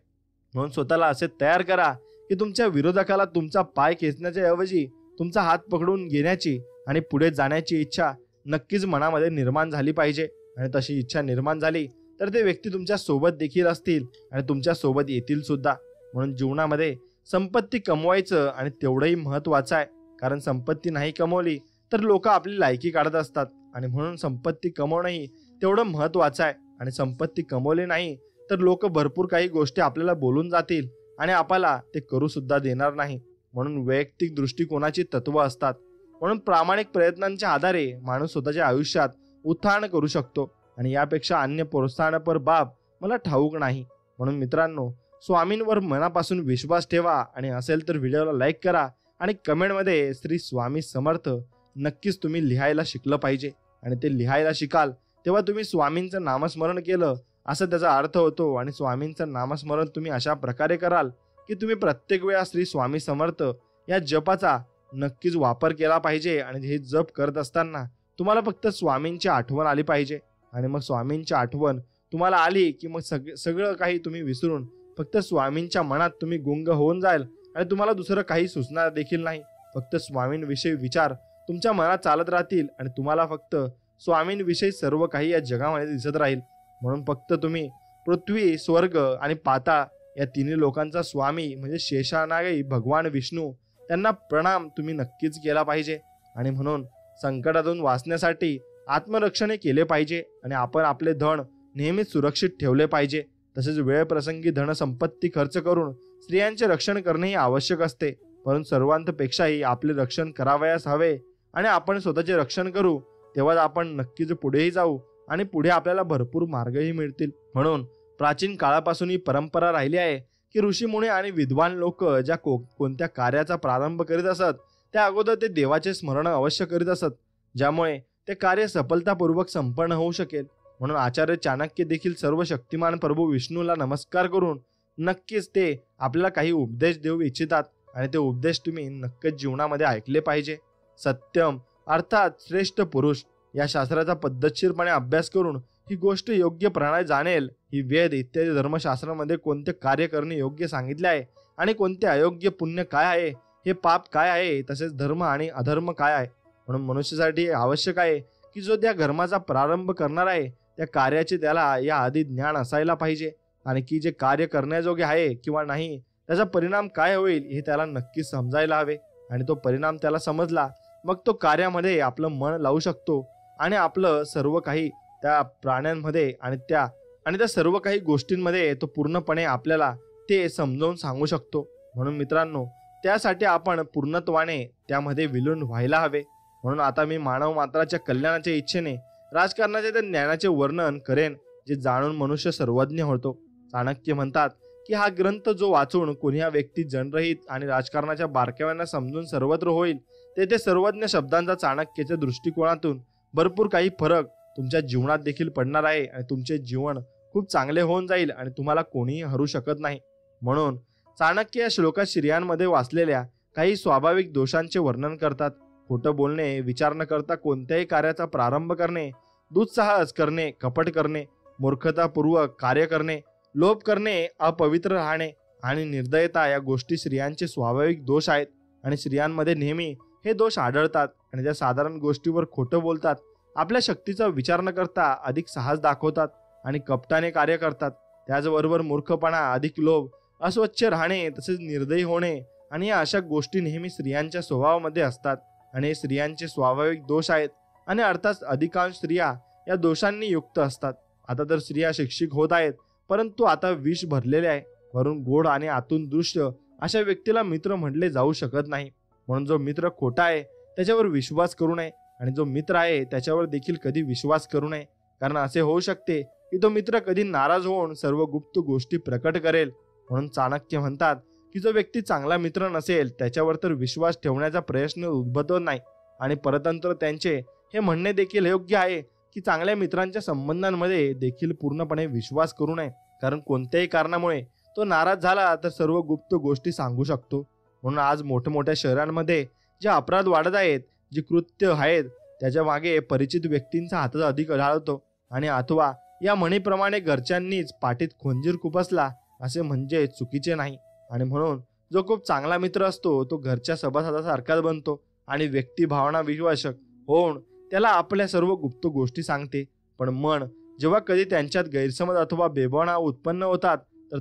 म्हणून स्वतःला असे तयार करा की तुमच्या विरोधकाला तुमचा पाय खेचण्याच्या ऐवजी तुमचा हात पकडून घेण्याची आणि पुढे जाण्याची इच्छा नक्कीच मनामध्ये निर्माण झाली पाहिजे. आणि तशी इच्छा निर्माण झाली तर ते व्यक्ती तुमच्या सोबत देखील असतील आणि तुमच्या सोबत येतील सुद्धा. म्हणून जीवनामध्ये संपत्ती कमवायचं आणि तेवढंही महत्त्वाचं आहे, कारण संपत्ती नाही कमवली तर लोक आपली लायकी काढत असतात आणि म्हणून संपत्ती कमवणंही तेवढं महत्त्वाचं आहे. आणि संपत्ती कमवली नाही तर लोक भरपूर काही गोष्टी आपल्याला बोलून जातील आणि आपल्याला ते करू सुद्धा देणार नाही. म्हणून वैयक्तिक दृष्टिकोनाची तत्व असतात. म्हणून प्रामाणिक प्रयत्नांच्या आधारे माणूस स्वतःच्या आयुष्यात उत्थान करू शकतो आणि यापेक्षा अन्य प्रोत्साहनपर बाब मला ठाऊक नाही. म्हणून मित्रांनो, स्वामींवर मनापासून विश्वास ठेवा आणि असेल तर व्हिडिओला लाईक करा आणि कमेंटमध्ये श्री स्वामी समर्थ नक्कीच तुम्ही लिहायला शिकलं पाहिजे. आणि ते लिहायला शिकाल तेव्हा तुम्ही स्वामींचं नामस्मरण केलं असं त्याचा अर्थ होतो. आणि स्वामींचं नामस्मरण तुम्ही अशा प्रकारे कराल की तुम्ही प्रत्येक वेळा श्री स्वामी समर्थ या जपाचा नक्कीच वापर केला पाहिजे. आणि हे जप करत असताना तुम्हाला फक्त स्वामींची आठवण आली पाहिजे. आणि मग स्वामींची आठवण तुम्हाला आली की मग सगळं काही तुम्ही विसरून फक्त स्वामींच्या मनात तुम्ही गुंग होऊन जाल आणि तुम्हाला दुसरं काही सुचणार देखील नाही. फक्त स्वामींविषयी विचार तुमच्या मनात चालत राहतील आणि तुम्हाला फक्त स्वामींविषयी सर्व काही या जगामध्ये दिसत राहील. म्हणून फक्त तुम्ही पृथ्वी, स्वर्ग आणि पाताळ या तिन्ही लोकांचा स्वामी म्हणजे शेषानागी भगवान विष्णू त्यांना प्रणाम तुम्ही नक्कीच केला पाहिजे. आणि म्हणून संकटातून वाचण्यासाठी आत्मरक्षणे केले पाहिजे आणि आपण आपले धन नेहमीच सुरक्षित ठेवले पाहिजे. तसेच वेळप्रसंगी धनसंपत्ती खर्च करून स्त्रियांचे रक्षण करणेही आवश्यक असते. परंतु सर्वांपेक्षाही आपले रक्षण करावयास हवे आणि आपण स्वतःचे रक्षण करू तेव्हाच आपण नक्कीच पुढेही जाऊ आणि पुढे आपल्याला भरपूर मार्गही मिळतील. म्हणून प्राचीन काळापासून ही परंपरा राहिली आहे की ऋषीमुनी आणि विद्वान लोक ज्या कोणत्या कार्याचा प्रारंभ करीत असत त्या अगोदर ते देवाचे स्मरण अवश्य करीत असत, ज्यामुळे ते कार्य सफलतापूर्वक संपन्न होऊ शकेल. म्हणून आचार्य चाणक्य देखील सर्व शक्तिमान प्रभू विष्णूला नमस्कार करून नक्कीच ते आपल्याला काही उपदेश देऊ इच्छितात आणि ते उपदेश तुम्ही नक्कीच जीवनामध्ये ऐकले पाहिजे. सत्यम अर्थात श्रेष्ठ पुरुष या शास्त्राचा पद्धतशीरपणे अभ्यास करून ही गोष्ट योग्य प्रणाली जाणेल. ही वेद इत्यादी धर्मशास्त्रामध्ये कोणते कार्य करणे योग्य सांगितले आहे आणि कोणते अयोग्य, पुण्य काय आहे, हे पाप काय आहे, तसेच धर्म आणि अधर्म काय आहे. म्हणून मनुष्यासाठी आवश्यक आहे की जो त्या धर्माचा प्रारंभ करणार आहे त्या कार्याचे त्याला या आधी ज्ञान असायला पाहिजे आणि की जे कार्य करण्याजोगे आहे किंवा नाही त्याचा परिणाम काय होईल हे त्याला नक्कीच समजायला हवे. आणि तो परिणाम त्याला समजला मग तो कार्यामध्ये आपलं मन लावू शकतो आणि आपलं सर्व काही त्या प्राण्यांमध्ये आणि त्या सर्व काही गोष्टींमध्ये तो पूर्णपणे आपल्याला ते समजावून सांगू शकतो. म्हणून मित्रांनो, त्यासाठी आपण पूर्णत्वाने त्यामध्ये विलीन व्हायला हवे. म्हणून आता मी मानव मात्राच्या कल्याणाच्या इच्छेने राजकारणाच्या त्या ज्ञानाचे वर्णन करेन जे जाणून मनुष्य सर्वज्ञ होतो. चाणक्य म्हणतात की हा ग्रंथ जो वाचून कोणी हा व्यक्ती जनरहित आणि राजकारणाच्या बारकाव्यांना समजून सर्वत्र होईल तेथे सर्वज्ञ शब्दांचा चाणक्याच्या दृष्टिकोनातून भरपूर काही फरक तुमच्या जीवनात देखील पडणार आहे आणि तुमचे जीवन खूप चांगले होऊन जाईल आणि तुम्हाला कोणीही हरू शकत नाही. म्हणून चाणक्य या श्लोकात स्त्रियांमध्ये वाचलेल्या काही स्वाभाविक दोषांचे वर्णन करतात. खोटं बोलणे, विचार न करता कोणत्याही कार्याचा प्रारंभ करणे, दुस्साहस करणे, कपट करणे, मूर्खतापूर्वक कार्य करणे, लोभ करणे, अपवित्र राहणे आणि निर्दयता या गोष्टी स्त्रियांचे स्वाभाविक दोष आहेत. आणि स्त्रियांमध्ये नेहमी हे दोष आढळतात आणि त्या साधारण गोष्टीवर खोटं बोलतात, आपल्या शक्तीचा विचार न करता अधिक साहस दाखवतात आणि कपटाने कार्य करतात. त्याचबरोबर मूर्खपणा, अधिक लोभ, अस्वच्छ राहणे तसेच निर्दयी होणे आणि या अशा गोष्टी नेहमी स्त्रियांच्या स्वभावामध्ये असतात आणि हे स्त्रियांचे स्वाभाविक दोष आहेत आणि अर्थात अधिकांश स्त्रिया या दोषांनी युक्त असतात. आता तर स्त्रिया शिक्षित होत आहेत परंतु आता विष भरलेले आहे. वरून गोड आणि आतून दृश्य अशा व्यक्तीला मित्र म्हटले जाऊ शकत नाही. म्हणून जो मित्र खोटा आहे त्याच्यावर विश्वास करू नये आणि जो मित्र आहे त्याच्यावर देखील कधी विश्वास करू नये, कारण असे होऊ शकते की तो मित्र कधी नाराज होऊन सर्व गुप्त गोष्टी प्रकट करेल. म्हणून चाणक्य म्हणतात की जो व्यक्ती चांगला मित्र नसेल त्याच्यावर तर विश्वास ठेवण्याचा प्रयत्न उद्भवत नाही. आणि परतंत्र त्यांचे हे म्हणणे देखील योग्य आहे की चांगल्या मित्रांच्या संबंधांमध्ये देखील पूर्णपणे विश्वास करू नये, कारण कोणत्याही कारणामुळे तो नाराज झाला तर सर्व गुप्त गोष्टी सांगू शकतो. म्हणून आज मोठमोठ्या शहरांमध्ये जे अपराध वाढत आहेत, जी कृत्य आहेत, त्याच्या मागे परिचित व्यक्तींचा हात अधिक आढळतो. आणि अथवा या म्हणीप्रमाणे घरच्यांनीच पाठीत खंजीर खुपसला असे म्हणजे चुकीचे नाही. आणि म्हणून जो खूप चांगला मित्र असतो तो घरच्या सभासदासारखाच बनतो आणि व्यक्ती भावना विश्वासक होऊन त्याला आपल्या सर्व गुप्त गोष्टी सांगते. पण मन जेव्हा कधी त्यांच्यात गैरसमज अथवा बेभावना उत्पन्न होतात तर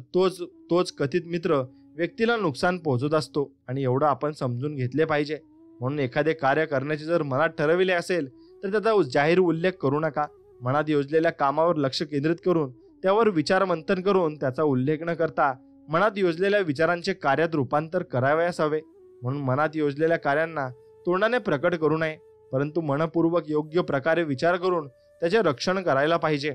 तोच कथित मित्र व्यक्तीला नुकसान पोहोचत असतो. आणि एवढं आपण समजून घेतले पाहिजे. म्हणून एखादे कार्य करण्याचे जर मनात ठरविले असेल तर त्याचा जाहीर उल्लेख करू नका. मनात योजलेल्या कामावर लक्ष केंद्रित करून त्यावर विचार मंथन करून त्याचा उल्लेख न करता मनात योजलेल्या विचारांचे कार्यात रूपांतर करावयास हवे. म्हणून मनात योजलेल्या कार्यांना तोंडाने प्रकट करू नये, परंतु मनपूर्वक योग्य प्रकारे विचार करून त्याचे रक्षण करायला पाहिजे.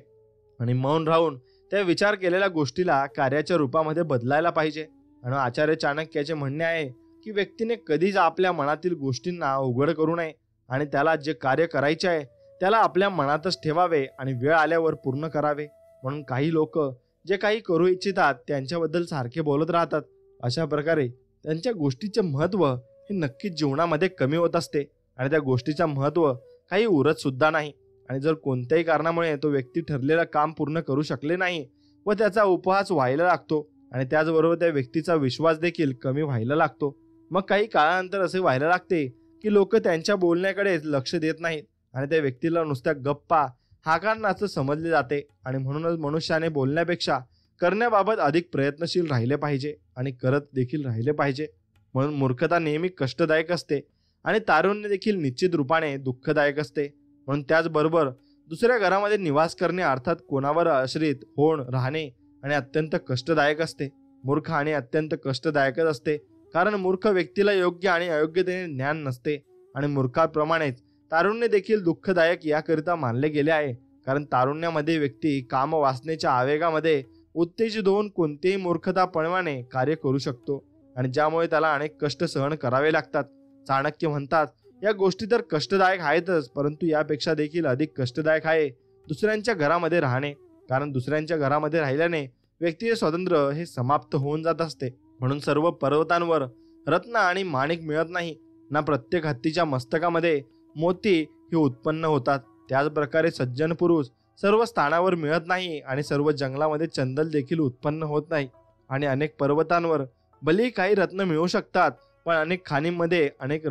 आणि मौन राहून त्या विचार केलेल्या गोष्टीला कार्याच्या रूपामध्ये बदलायला पाहिजे. आणि आचार्य चाणक्याचे म्हणणे आहे की व्यक्तीने कधीच आपल्या मनातील गोष्टींना उघड करू नये आणि त्याला जे कार्य करायचे आहे त्याला आपल्या मनातच ठेवावे आणि वेळ आल्यावर पूर्ण करावे. म्हणून काही लोक जे काही करू इच्छितात त्यांच्याबद्दल सारखे बोलत राहतात. अशा प्रकारे त्यांच्या गोष्टीचे महत्त्व हे नक्कीच जीवनामध्ये कमी होत असते आणि त्या गोष्टीचं महत्त्व काही उरत सुद्धा नाही. आणि जर कोणत्याही कारणामुळे तो व्यक्ती ठरलेलं काम पूर्ण करू शकले नाही व त्याचा उपहास व्हायला लागतो आणि त्याचबरोबर त्या व्यक्तीचा विश्वास देखील कमी व्हायला लागतो. मग काही काळानंतर असे व्हायला लागते की लोक त्यांच्या बोलण्याकडे लक्ष देत नाहीत आणि त्या व्यक्तीला नुसत्या गप्पा हाकारण्याचं समजले जाते. आणि म्हणूनच मनुष्याने बोलण्यापेक्षा करण्याबाबत अधिक प्रयत्नशील राहिले पाहिजे आणि करत देखील राहिले पाहिजे. म्हणून मूर्खता नेहमी कष्टदायक असते आणि तारुण्य देखील निश्चित रूपाने दुःखदायक असते. म्हणून त्याचबरोबर दुसऱ्या घरामध्ये निवास करणे अर्थात कोणावर आश्रित होऊन राहणे आणि अत्यंत कष्टदायक असते. मूर्ख आणि अत्यंत कष्टदायकच असते, कारण मूर्ख व्यक्तीला योग्य आणि अयोग्यतेने ज्ञान नसते. आणि मूर्खाप्रमाणेच तारुण्य देखील दुःखदायक याकरिता मानले गेले आहे, कारण तारुण्यामध्ये व्यक्ती काम वासनेच्या आवेगामध्ये उत्तेजित होऊन कोणतेही मूर्खतापणाने कार्य करू शकतो आणि ज्यामुळे त्याला अनेक कष्ट सहन करावे लागतात. चाणक्य म्हणतात, या गोष्टी तर कष्टदायक आहेतच, परंतु यापेक्षा देखील अधिक कष्टदायक आहे दुसऱ्यांच्या घरामध्ये राहणे. कारण दुसऱ्यांच्या घरामध्ये राहिल्याने व्यक्तीचे स्वातंत्र्य हे समाप्त होऊन जात असते. म्हणून सर्व पर्वतांवर रत्न आणि माणिक मिळत नाही, ना प्रत्येक हत्तीच्या मस्तकामध्ये मोती हे उत्पन्न होतात. त्याच प्रकारे सज्जन पुरुष सर्व स्थानावर मिळत नाही आणि सर्व जंगलामध्ये चंदन देखील उत्पन्न होत नाही. आणि अनेक पर्वतांवर भलेही काही रत्न मिळू शकतात, पण अनेक खाणींमध्ये अनेक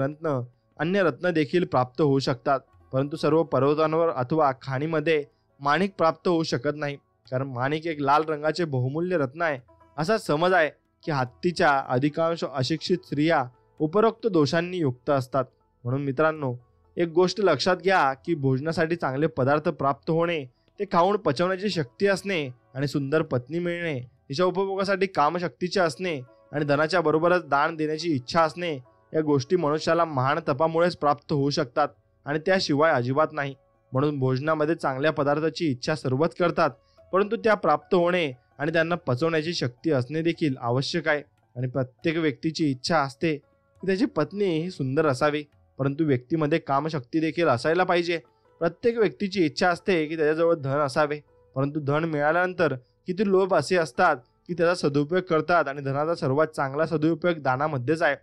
अन्य रत्न देखील प्राप्त होऊ शकतात, परंतु सर्व पर्वतांवर अथवा खाणीमध्ये माणिक प्राप्त होऊ शकत नाही. कारण माणिक एक लाल रंगाचे बहुमूल्य रत्न आहे. असा समज आहे की हत्तीच्या अधिकांश अशिक्षित स्त्रिया उपरोक्त दोषांनी युक्त असतात. म्हणून मित्रांनो, एक गोष्ट लक्षात घ्या की भोजनासाठी चांगले पदार्थ प्राप्त होणे, ते खाऊन पचवण्याची शक्ती असणे आणि सुंदर पत्नी मिळणे, तिच्या उपभोगासाठी कामशक्तीचे असणे आणि धनाच्या बरोबरच दान देण्याची इच्छा असणे, या गोष्टी मनुष्याला महान तपामुळेच प्राप्त होऊ शकतात आणि त्याशिवाय अजिबात नाही. म्हणून भोजनामध्ये चांगल्या पदार्थाची इच्छा सर्वच करतात, परंतु त्या प्राप्त होणे आणि त्यांना पचवण्याची शक्ती असणे देखील आवश्यक आहे. आणि प्रत्येक व्यक्तीची इच्छा असते की त्याची पत्नी ही सुंदर असावी, परंतु व्यक्तीमध्ये कामशक्ती देखील असायला पाहिजे. प्रत्येक व्यक्तीची इच्छा असते की त्याच्याजवळ धन असावे, परंतु धन मिळाल्यानंतर किती लोभ असे असतात की त्याचा सदुपयोग करतात. आणि धनाचा सर्वात चांगला सदुपयोग दानामध्येच आहे.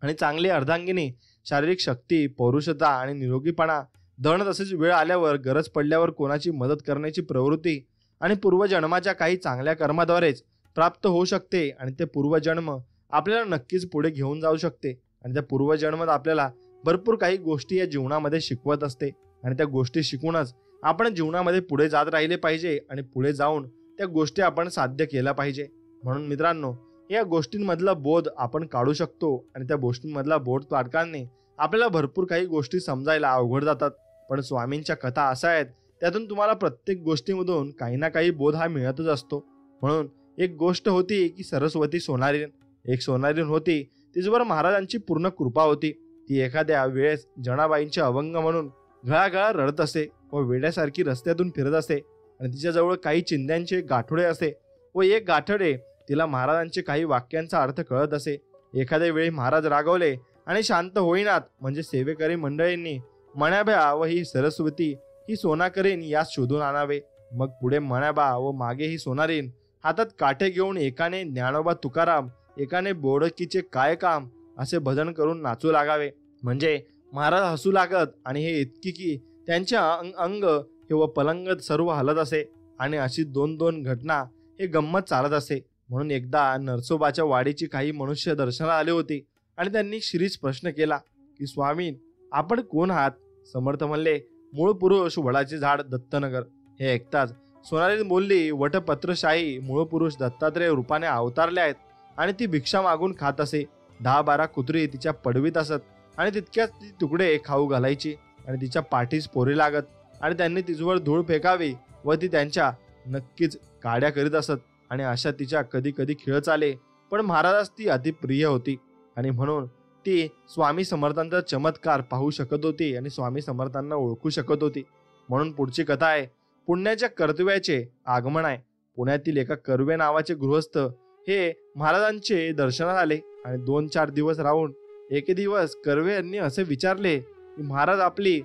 आणि चांगली अर्धांगिनी, शारीरिक शक्ती, पौरुषता आणि निरोगीपणा, धन तसेच वेळ आल्यावर गरज पडल्यावर कोणाची मदत करण्याची प्रवृत्ती आणि पूर्वजन्माच्या काही चांगल्या कर्माद्वारेच प्राप्त होऊ शकते. आणि ते पूर्वजन्म आपल्याला नक्कीच पुढे घेऊन जाऊ शकते. आणि त्या पूर्वजन्मात आपल्याला भरपूर काही गोष्टी या जीवनामध्ये शिकवत असते आणि त्या गोष्टी शिकूनच आपण जीवनामध्ये पुढे जात राहिले पाहिजे आणि पुढे जाऊन त्या गोष्टी आपण साध्य केल्या पाहिजे. म्हणून मित्रांनो, या गोष्टींमधला बोध आपण काढू शकतो आणि त्या गोष्टींमधला बोध काढताना आपल्याला भरपूर काही गोष्टी समजायला अवघड जातात. पण स्वामींच्या कथा अशा आहेत, त्यातून तुम्हाला प्रत्येक गोष्टीमधून काही ना काही बोध हा मिळतच असतो. म्हणून एक गोष्ट होती की सरस्वती सोनारीण. एक सोनारीण होती, तिच्यावर महाराजांची पूर्ण कृपा होती. ती एखाद्या वेळेस जनाबाईंचे अभंग म्हणून घळाघळा रडत असे व वेड्यासारखी रस्त्यातून फिरत असे. आणि तिच्याजवळ काही चिंध्यांचे गाठोडे असे व एक गाठोडे तिला महाराजांचे काही वाक्यांचा अर्थ कळत असे. एखाद्या वेळी महाराज रागवले आणि शांत होईनात म्हणजे सेवेकरी मंडळींनी मण्याबा व ही सरस्वती ही सोनाकरीण यास शोधून आणावे. मग पुढे मण्याबा व मागे ही सोनारीण हातात काठे घेऊन एकाने ज्ञानोबा तुकाराम, एकाने बोडकीचे काय काम असे भजन करून नाचू लागावे. म्हणजे महाराज हसू लागत आणि हे इतकी की त्यांचे अंग हे व पलंग सर्व हलत असे. आणि अशी दोन दोन घटना हे गंमत चालत असे. म्हणून एकदा नरसोबाच्या वाडीची काही मनुष्य दर्शनाला आले होते आणि त्यांनी शिरीष प्रश्न केला की स्वामी आपण कोण आहात? समर्थ म्हणले, मूळ पुरुष वडाचे झाड दत्तनगर. हे ऐकताच सोनाली बोलली, वटपत्रशाही मूळ पुरुष दत्तात्रय रूपाने अवतारले आहेत आणि ती भिक्षा मागून खात असे. 10-12 कुत्री तिच्या पडवीत असत आणि तितक्याच ती तुकडे खाऊ घालायची आणि तिच्या पाठीस पोरी लागत आणि त्यांनी तिच्यावर धूळ फेकावी व ती त्यांच्या नक्कीच काड्या करीत असत. आणि अशा तिच्या कधी कधी खेळ चाले. पण महाराजास ती अतिप्रिय होती आणि म्हणून ती स्वामी समर्थांचा चमत्कार पाहू शकत होती आणि स्वामी समर्थांना ओळखू शकत होती. म्हणून पुढची कथा आहे पुण्याच्या कर्तव्याचे आगमन आहे. पुण्यातील एका कर्वे नावाचे गृहस्थ हे महाराजांचे दर्शनात आले आणि 2-4 दिवस राहून एके दिवस कर्वे यांनी असे विचारले की महाराज आपली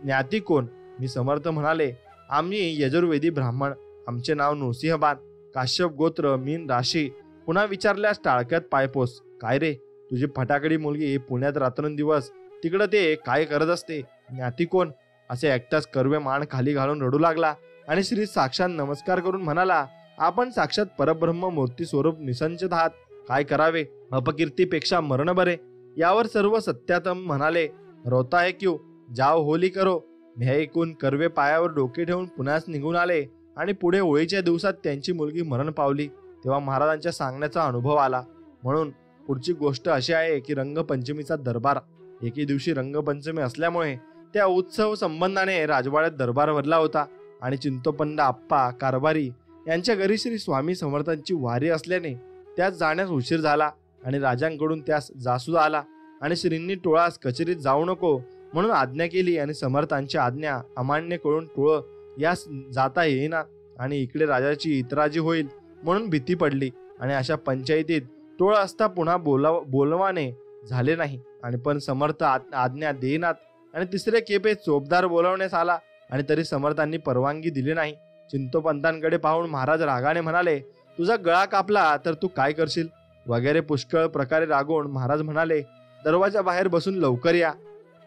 ज्ञाती कोण? मी समर्थ म्हणाले, आम्ही यजुर्वेदी ब्राह्मण, आमचे नाव नृसिंहबान, काश्यप गोत्र, मीन राशी. पुन्हा विचारल्यास टाळक्यात पायपोस. काय रे, तुझी फटाकडी मुलगी पुण्यात रात्रंदिवस तिकडं ते काय करत असते? ज्ञाती कोण? असे ऐकताच कर्वे मान खाली घालून रडू लागला आणि श्री साक्षात नमस्कार करून म्हणाला, आपण साक्षात परब्रह्म मूर्ती स्वरूप निसंचित आहात. काय करावे? अपकीर्तीपेक्षा मरण बरे. यावर सर्व सत्यातम म्हणाले, रोता है क्यों, जाओ होली करो. हे ऐकून कर्वे पायावर डोके ठेवून पुण्यास निघून आले आणि पुढे होळीच्या दिवसात त्यांची मुलगी मरण पावली. तेव्हा महाराजांच्या सांगण्याचा अनुभव आला. म्हणून पुढची गोष्ट अशी आहे की रंगपंचमीचा दरबार. एके दिवशी रंगपंचमी असल्यामुळे त्या उत्सव संबंधाने राजवाड्यात दरबार भरला होता आणि चिंतोपंड आप्पा कारभारी यांच्या घरी श्री स्वामी समर्थांची वारी असल्याने त्यात जाण्यास उशीर झाला आणि राजांकडून त्यास जासुदा आला आणि श्रींनी टोळास कचेरीत जाऊ नको म्हणून आज्ञा केली आणि समर्थांची आज्ञा अमान्य करून टोळ यास जाता येईना आणि इकडे राजाची इतराजी होईल म्हणून भीती पडली आणि अशा पंचायतीत टोळ असता पुन्हा बोलवाने झाले नाही आणि पण समर्थ आज्ञा देईनात आणि तिसरे केपे चोपदार बोलावण्यास आला आणि तरी समर्थांनी परवानगी दिली नाही. चिंतोपंतांकडे पाहून महाराज रागाने म्हणाले, तुझा गळा कापला तर तू काय करशील? वगैरे पुष्कळ प्रकारे रागवून महाराज म्हणाले, दरवाजा बाहेर बसून लवकर या.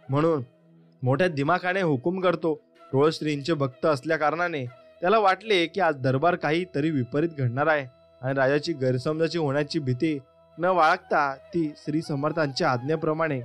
म्हणून मोठ्या दिमाखाने हुकूम करतो. टोळ श्रींचे भक्त असल्या कारणाने त्याला वाटले की आज दरबार काही तरी विपरीत घडणार आहे आणि राजाची गैरसमजाची होण्याची भीती न बाळगता ती श्री समर्थांच्या आज्ञेप्रमाणे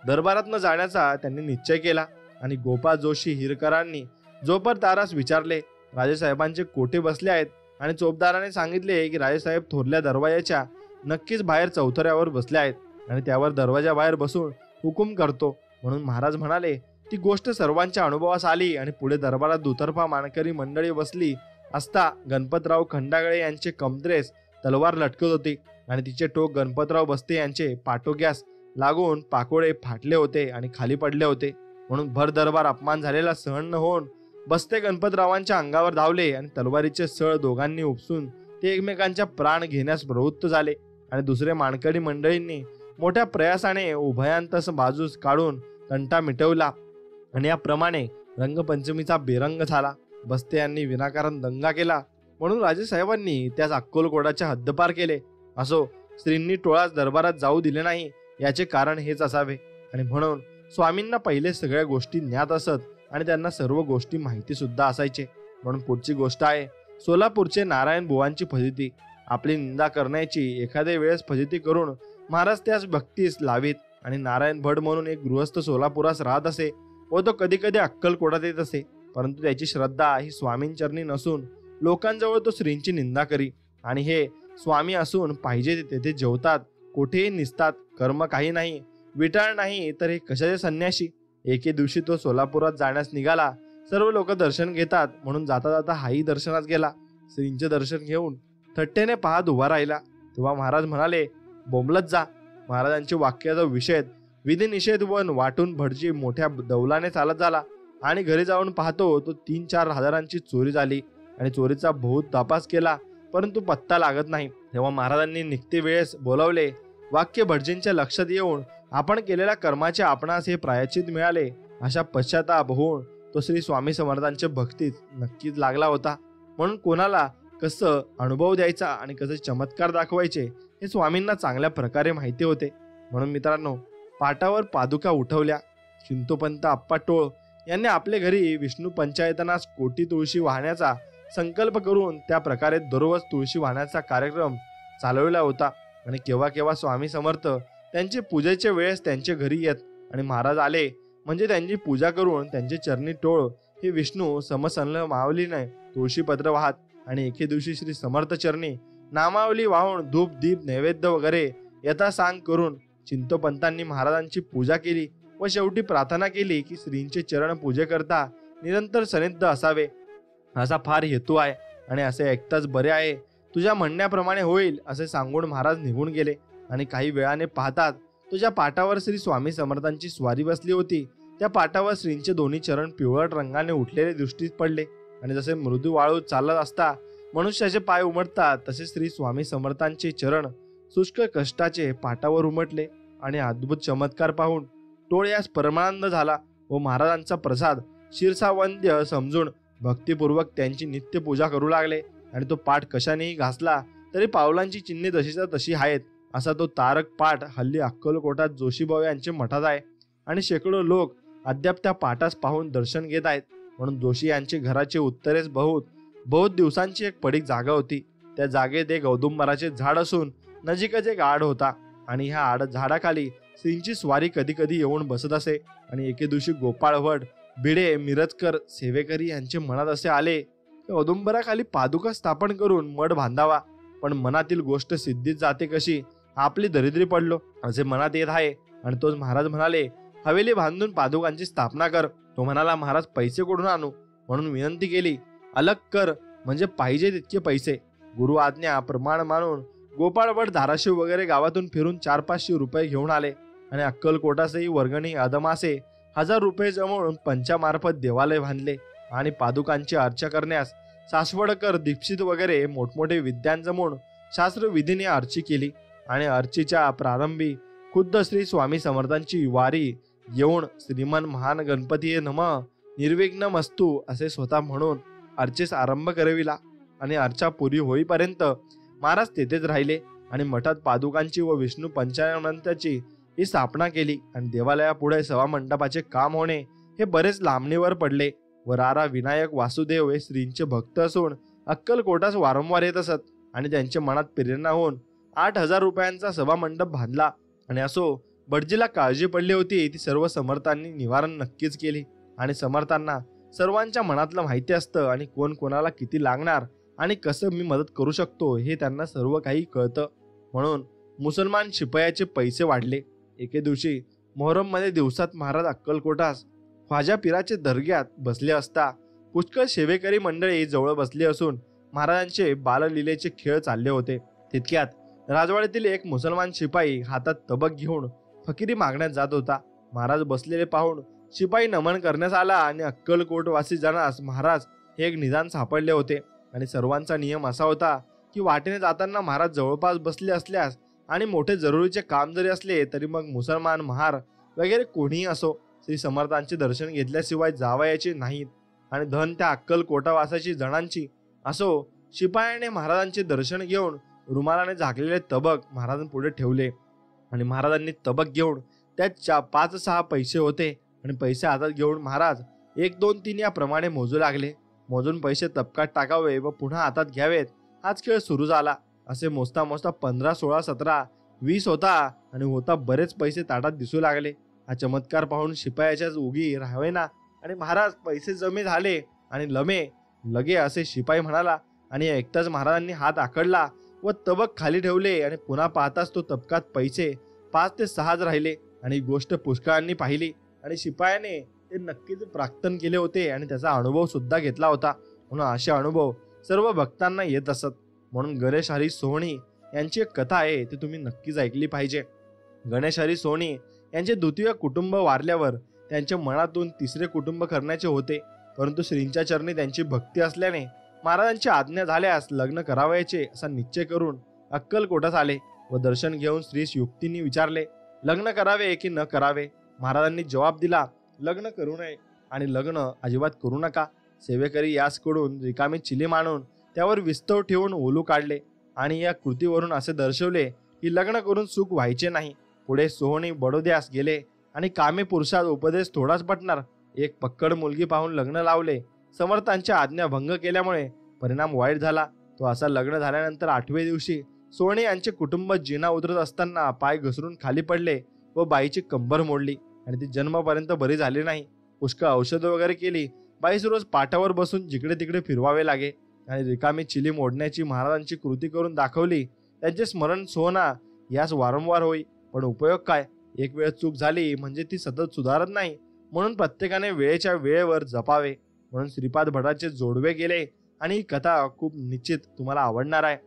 दरबारात न जाण्याचा त्यांनी निश्चय केला. आणि गोपाळ जोशी हिरकरांनी जोपर तारास विचारले, राजेसाहेबांचे कोठे बसले आहेत? आणि चोपदाराने सांगितले की राजेसाहेब थोरल्या दरवाजाच्या नक्कीच बाहेर चौथऱ्यावर बसले आहेत आणि त्यावर दरवाजा बाहेर बसून हुकूम करतो. म्हणून महाराज म्हणाले, ती गोष्ट सर्वांच्या अनुभवास आली आणि पुढे दरबारात दुतर्फा मानकरी मंडळी बसली असता गणपतराव खंडागळे यांचे कमरेस तलवार लटकत होती आणि तिचे टोक गणपतराव बस्ते यांचे पाटोग्यास लागून पाकोडे फाटले होते आणि खाली पडले होते. म्हणून भर दरबार अपमान झालेला सहन न होऊन बस्ते गणपतरावांच्या अंगावर धावले आणि तलवारीचे सळ दोघांनी उपसून ते एकमेकांच्या प्राण घेण्यास प्रवृत्त झाले आणि दुसरे मानकरी मंडळींनी मोठ्या प्रयासाने उभयांतस बाजूस काढून तंटा मिटवला आणि याप्रमाणे रंगपंचमीचा बेरंग झाला. बस्ते यांनी विनाकारण दंगा केला म्हणून राजेसाहेबांनी त्यास अक्कलकोटाच्या हद्दपार केले. असो, श्रींनी टोळास दरबारात जाऊ दिले नाही याचे कारण हेच असावे आणि म्हणून स्वामींना पहिले सगळ्या गोष्टी ज्ञात असत आणि त्यांना सर्व गोष्टी माहिती सुद्धा असायचे. म्हणून पुढची गोष्ट आहे सोलापूरचे नारायण बुवांची फजिती. आपली निंदा करण्याची एखाद्या वेळेस फजिती करून महाराज त्यास भक्तीस लावीत आणि नारायण भट म्हणून एक गृहस्थ सोलापुरास राहत असे व तो कधी कधी अक्कलकोटात येत असे. परंतु त्याची श्रद्धा ही स्वामींचरणी नसून लोकांजवळ तो श्रींची निंदा करी आणि हे स्वामी असून पाहिजे तेथे जेवतात, कोठेही निसतात, कर्म काही नाही, विटाळ नाही, तर हे कशाचे संन्याशी. एके दिवशी तो सोलापुरात जाण्यास निघाला. सर्व लोक दर्शन घेतात म्हणून जाता जाता हाही दर्शनास गेला. श्रींचे दर्शन घेऊन थट्टेने पाहत उभा राहिला. तेव्हा महाराज म्हणाले, बोंबलत जा. महाराजांचे वाक्याचा विषय विधी निषेध वन वाटून भटजी मोठ्या दौलाने चालत झाला आणि घरी जाऊन पाहतो तो 3-4 हजारांची चोरी झाली आणि चोरीचा बहुत तपास केला परंतु पत्ता लागत नाही. तेव्हा महाराजांनी निघते वेळेस बोलावले. वाक्य भटजींच्या लक्षात येऊन आपण केलेल्या कर्माचे आपणास हे प्रायश्चित मिळाले अशा पश्चाताप होऊन तो श्री स्वामी समर्थांच्या भक्तीत नक्कीच लागला होता. म्हणून कोणाला कसं अनुभव द्यायचा आणि कसे चमत्कार दाखवायचे हे स्वामींना चांगल्या प्रकारे माहिती होते. म्हणून मित्रांनो, पाटावर पादुका उठवल्या. चिंतोपंत आप्पा टोळ यांनी आपल्या घरी विष्णू पंचायतनास कोटी तुळशी वाहण्याचा संकल्प करून त्या प्रकारे दररोज तुळशी वाहण्याचा कार्यक्रम चालवला होता. आणि केव्हा केव्हा स्वामी समर्थ त्यांचे पूजेच्या वेळेस त्यांच्या घरी येत आणि महाराज आले म्हणजे त्यांची पूजा करून त्यांचे चरणी टोळ हे विष्णू समसनल माऊलीने तुळशीपत्र वाहत. आणि एके दिवशी श्री समर्थ चरणी नामावली वाहून धूप दीप नैवेद्य वगैरे यथासांग करून चिंतोपंतांनी महाराजांची पूजा केली व शेवटी प्रार्थना केली की श्रींचे चरण पूजेकरता निरंतर सनिध असावे, असा फार हेतू आहे आणि असे ऐकताच बरे आहे, तुझ्या म्हणण्याप्रमाणे होईल असे सांगून महाराज निघून गेले. आणि काही वेळाने पाहतात तुझ्या पाटावर श्री स्वामी समर्थांची स्वारी बसली होती. त्या पाटावर श्रींचे दोन्ही चरण पिवळट रंगाने उठलेले दृष्टीस पडले. आणि जसे मृदू वाळू चालत असता मनुष्याचे पाय उमटतात तसे श्री स्वामी समर्थांचे चरण शुष्क कष्टाचे पाटावर उमटले. आणि अद्भुत चमत्कार पाहून टोळ यास परमानंद झाला व महाराजांचा प्रसाद शिरसावंद्य समजून भक्तिपूर्वक त्यांची नित्य पूजा करू लागले. आणि तो पाठ कशानेही घासला तरी पावलांची चिन्हे तशीच्या तशी आहेत असा तो तारक पाठ हल्ली अक्कलकोटात जोशीभाऊ यांचे मठात आहे. आणि शेकडो लोक अद्याप त्या पाठास पाहून दर्शन घेत आहेत. म्हणून जोशी यांचे घराचे उत्तरेस बहुत दिवसांची एक पडीक जागा होती. त्या जागेत एक औदुंबराचे झाड असून नजीकच एक आड होता. आणि ह्या आड झाडाखाली श्रींची स्वारी कधी कधी येऊन बसत असे. आणि एके दिवशी गोपाळ भट, भिडे, मिरजकर, सेवेकरी यांचे मनात असे आले की औदुंबराखाली पादुका स्थापन करून मठ बांधावा. पण मनातील गोष्ट सिद्धीत जाते कशी, आपली दरिद्री पडलो असे मनात येत आहे. आणि तोच महाराज म्हणाले, हवेली बांधून पादुकांची स्थापना कर. तो म्हणाला, महाराज पैसे कुठून आणू? म्हणून विनंती केली, अलग कर म्हणजे पाहिजे तितके पैसे. गुरु आज्ञा प्रमाण मानून गोपाळ भट धाराशिव वगैरे गावातून फिरून 400-500 रुपये घेऊन आले. आणि अक्कलकोटासही वर्गणी अदमासे 1000 रुपये जमवून पंचामार्फत देवालय बांधले. आणि पादुकांची अर्चा करण्यास सासवडकर, दीक्षित वगैरे मोठमोठे विद्वान जमवून शास्त्रविधीने अर्ची केली. आणि अर्चीच्या प्रारंभी खुद्द श्री स्वामी समर्थांची वारी येऊन श्रीमन महान गणपती नमः निर्विघ्नमस्तु असे स्वतः म्हणून अर्चेस आरंभ करविला. आणि अर्चा पुरी होईपर्यंत महाराज तेथेच राहिले. आणि मठात पादुकांची व विष्णू पंचानंताची ही स्थापना केली. आणि देवालयापुढे सभामंडपाचे काम होणे हे बरेच लांबणीवर पडले. व रारा विनायक वासुदेव हे श्रींचे भक्त असून अक्कलकोटास वारंवार येत असत. आणि त्यांच्या मनात प्रेरणा होऊन 8000 रुपयांचा सभामंडप बांधला. आणि असो भटजीला काळजी पडली होती ती सर्व समर्थांनी निवारण नक्कीच केली. आणि समर्थांना सर्वांच्या मनातलं माहिती असतं आणि कोण कोणाला किती लागणार आणि कसं मी मदत करू शकतो हे त्यांना सर्व काही कळतं. म्हणून मुसलमान शिपायाचे पैसे वाढले. एके दिवशी मोहरम मध्ये दिवसात महाराज अक्कलकोटास ख्वाजा पीराचे दर्ग्यात बसले असता पुष्कळ सेवेकरी मंडळी जवळ बसली असून महाराजांचे बाललीलेचे खेळ चालले होते. तितक्यात राजवाड्यातील एक मुसलमान शिपाई हातात तबक घेऊन फकिरी मागण्यात जात होता. महाराज बसलेले पाहून शिपाई नमन करण्यास आला. आणि अक्कलकोटवासी जनास महाराज हे एक निदान सापडले होते. आणि सर्वांचा नियम असा होता की वाटेने जाताना महाराज जवळपास बसले असल्यास आणि मोठे जरुरीचे काम जरी असले तरी मग मुसलमान, महार वगैरे कोणीही असो श्री समर्थांचे दर्शन घेतल्याशिवाय जावयाचे नाहीत. आणि धन त्या अक्कलकोटावासाची जणांची असो. शिपायाने महाराजांचे दर्शन घेऊन रुमालाने झाकलेले तबक महाराजांपुढे ठेवले. आणि महाराजांनी तबक घेऊन त्यात 5-6 पैसे होते. आणि पैसे हातात घेऊन महाराज 1, 2, 3 याप्रमाणे मोजू लागले. मोजून पैसे तबकात टाकावे व पुन्हा हातात घ्यावेत हाच खेळ सुरू झाला. असे मोजता मोजता 15, 16, 17, 20 होता. आणि होता बरेच पैसे ताटात दिसू लागले. हा चमत्कार पाहून शिपायाच्याच उगी राहावेना. आणि महाराज पैसे जमे झाले आणि लगे असे शिपाई म्हणाला. आणि ऐकताच महाराजांनी हात आखडला व तबक खाली ठेवले. आणि पुन्हा पाहताच तो तबकात पैसे 5 ते 6 राहिले. आणि गोष्ट पुष्कळांनी पाहिली. आणि शिपायाने ते नक्कीच प्राक्तन केले होते आणि त्याचा अनुभव सुद्धा घेतला होता. म्हणून असे अनुभव सर्व भक्तांना येत असत. म्हणून गणेश हरी सोहणी यांची एक कथा आहे ती तुम्ही नक्कीच ऐकली पाहिजे. गणेश हरी सोहणी यांचे द्वितीय कुटुंब वारल्यावर त्यांच्या मनातून तिसरे कुटुंब करण्याचे होते. परंतु श्रींच्या चरणी त्यांची भक्ती असल्याने महाराजांची आज्ञा झाल्यास लग्न करावयाचे असा निश्चय करून अक्कलकोटास आले व दर्शन घेऊन श्रीस युक्तीने विचारले, लग्न करावे की न करावे? महाराजांनी जवाब दिला, लग्न करू नये आणि लग्न अजिबात करू नका. सेवेकरी यासकडून रिकामी चिली मांडून त्यावर विस्तव ठेवून ओलू काढले आणि या कृतीवरून असे दर्शवले की लग्न करून सुख व्हायचे नाही. पुढे सोहणी बडोद्यास गेले आणि कामे पुरुषात उपदेश थोडाच पटणार. एक पक्कड मुलगी पाहून लग्न लावले. समर्थांच्या आज्ञा भंग केल्यामुळे परिणाम वाईट झाला. तो असा लग्न झाल्यानंतर 8व्या दिवशी सोहणी यांचे कुटुंब जिना उतरत असताना पाय घसरून खाली पडले व बाईची कंबर मोडली आणि ती जन्मापर्यंत बरी झाली नाही. पुष्कळ औषधं वगैरे केली. बाईस रोज पाटावर बसून जिकडे तिकडे फिरवावे लागे आणि रिकामी चिली मोडण्याची महाराजांची कृती करून दाखवली. त्यांचे स्मरण सोहना यास वारंवार होई, पण उपयोग काय? एक वेळ चूक झाली म्हणजे ती सतत सुधारत नाही. म्हणून प्रत्येकाने वेळेच्या वेळेवर जपावे. म्हणून श्रीपाद भटाचे जोडवे गेले आणि ही कथा खूप निश्चित तुम्हाला आवडणार आहे.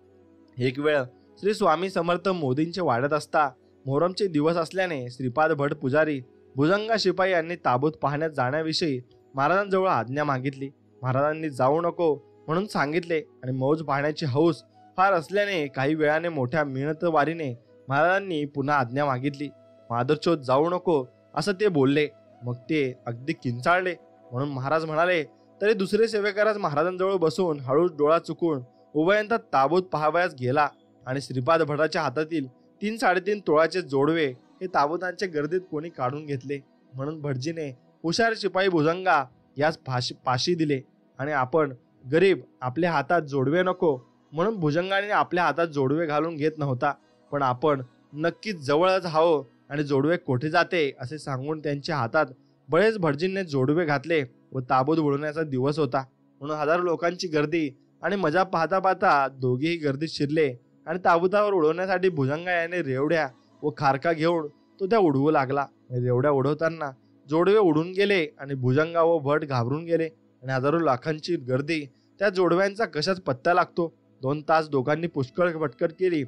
एक वेळ श्री स्वामी समर्थ मोदींचे वाढत असता मोहरमचे दिवस असल्याने श्रीपाद भट पुजारी भुजंगा शिपाई यांनी ताबूत पाहण्यात जाण्याविषयी महाराजांजवळ आज्ञा मागितली. महाराजांनी जाऊ नको म्हणून सांगितले आणि मौज पाहण्याची हौस फार असल्याने काही वेळाने मोठ्या मिळतवारीने महाराजांनी पुन्हा आज्ञा मागितली. मादरचोद जाऊ नको असं ते बोलले. मग ते अगदी किंचाळले. म्हणून महाराज म्हणाले तरी दुसरे सेवेकरास महाराजांजवळ बसून हळूच डोळा चुकून उभयंता ताबूत पाहावयास गेला आणि श्रीपाद भटाच्या हातातील 3-3.5 तोळाचे जोडवे हे ताबूतांच्या गर्दीत कोणी काढून घेतले. म्हणून भटजीने हुशार शिपाई भुजंगा यास पाशी दिले आणि आपण गरीब आपल्या हातात जोडवे नको म्हणून भुजंगाने आपल्या हातात जोडवे घालून घेत नव्हता, पण आपण नक्कीच जवळच हावं आणि जोडवे कोठे जाते असे सांगून त्यांच्या हातात बळेच भटजींनी जोडवे घातले व ताबूत उडवण्याचा दिवस होता. म्हणून हजारो लोकांची गर्दी आणि मजा पाहता पाहता दोघेही गर्दीत शिरले आणि ताबूतावर उडवण्यासाठी भुजंगा याने रेवड्या व खारका घेऊन तो त्या उडवू लागला. रेवड्या उडवताना जोडवे उडून गेले आणि भुजंगा व भट घाबरून गेले आणि हजारो लाखांची गर्दी त्या जोडव्यांचा कशाच पत्ता लागतो. 2 तास दोघांनी पुष्कळ भटकट केली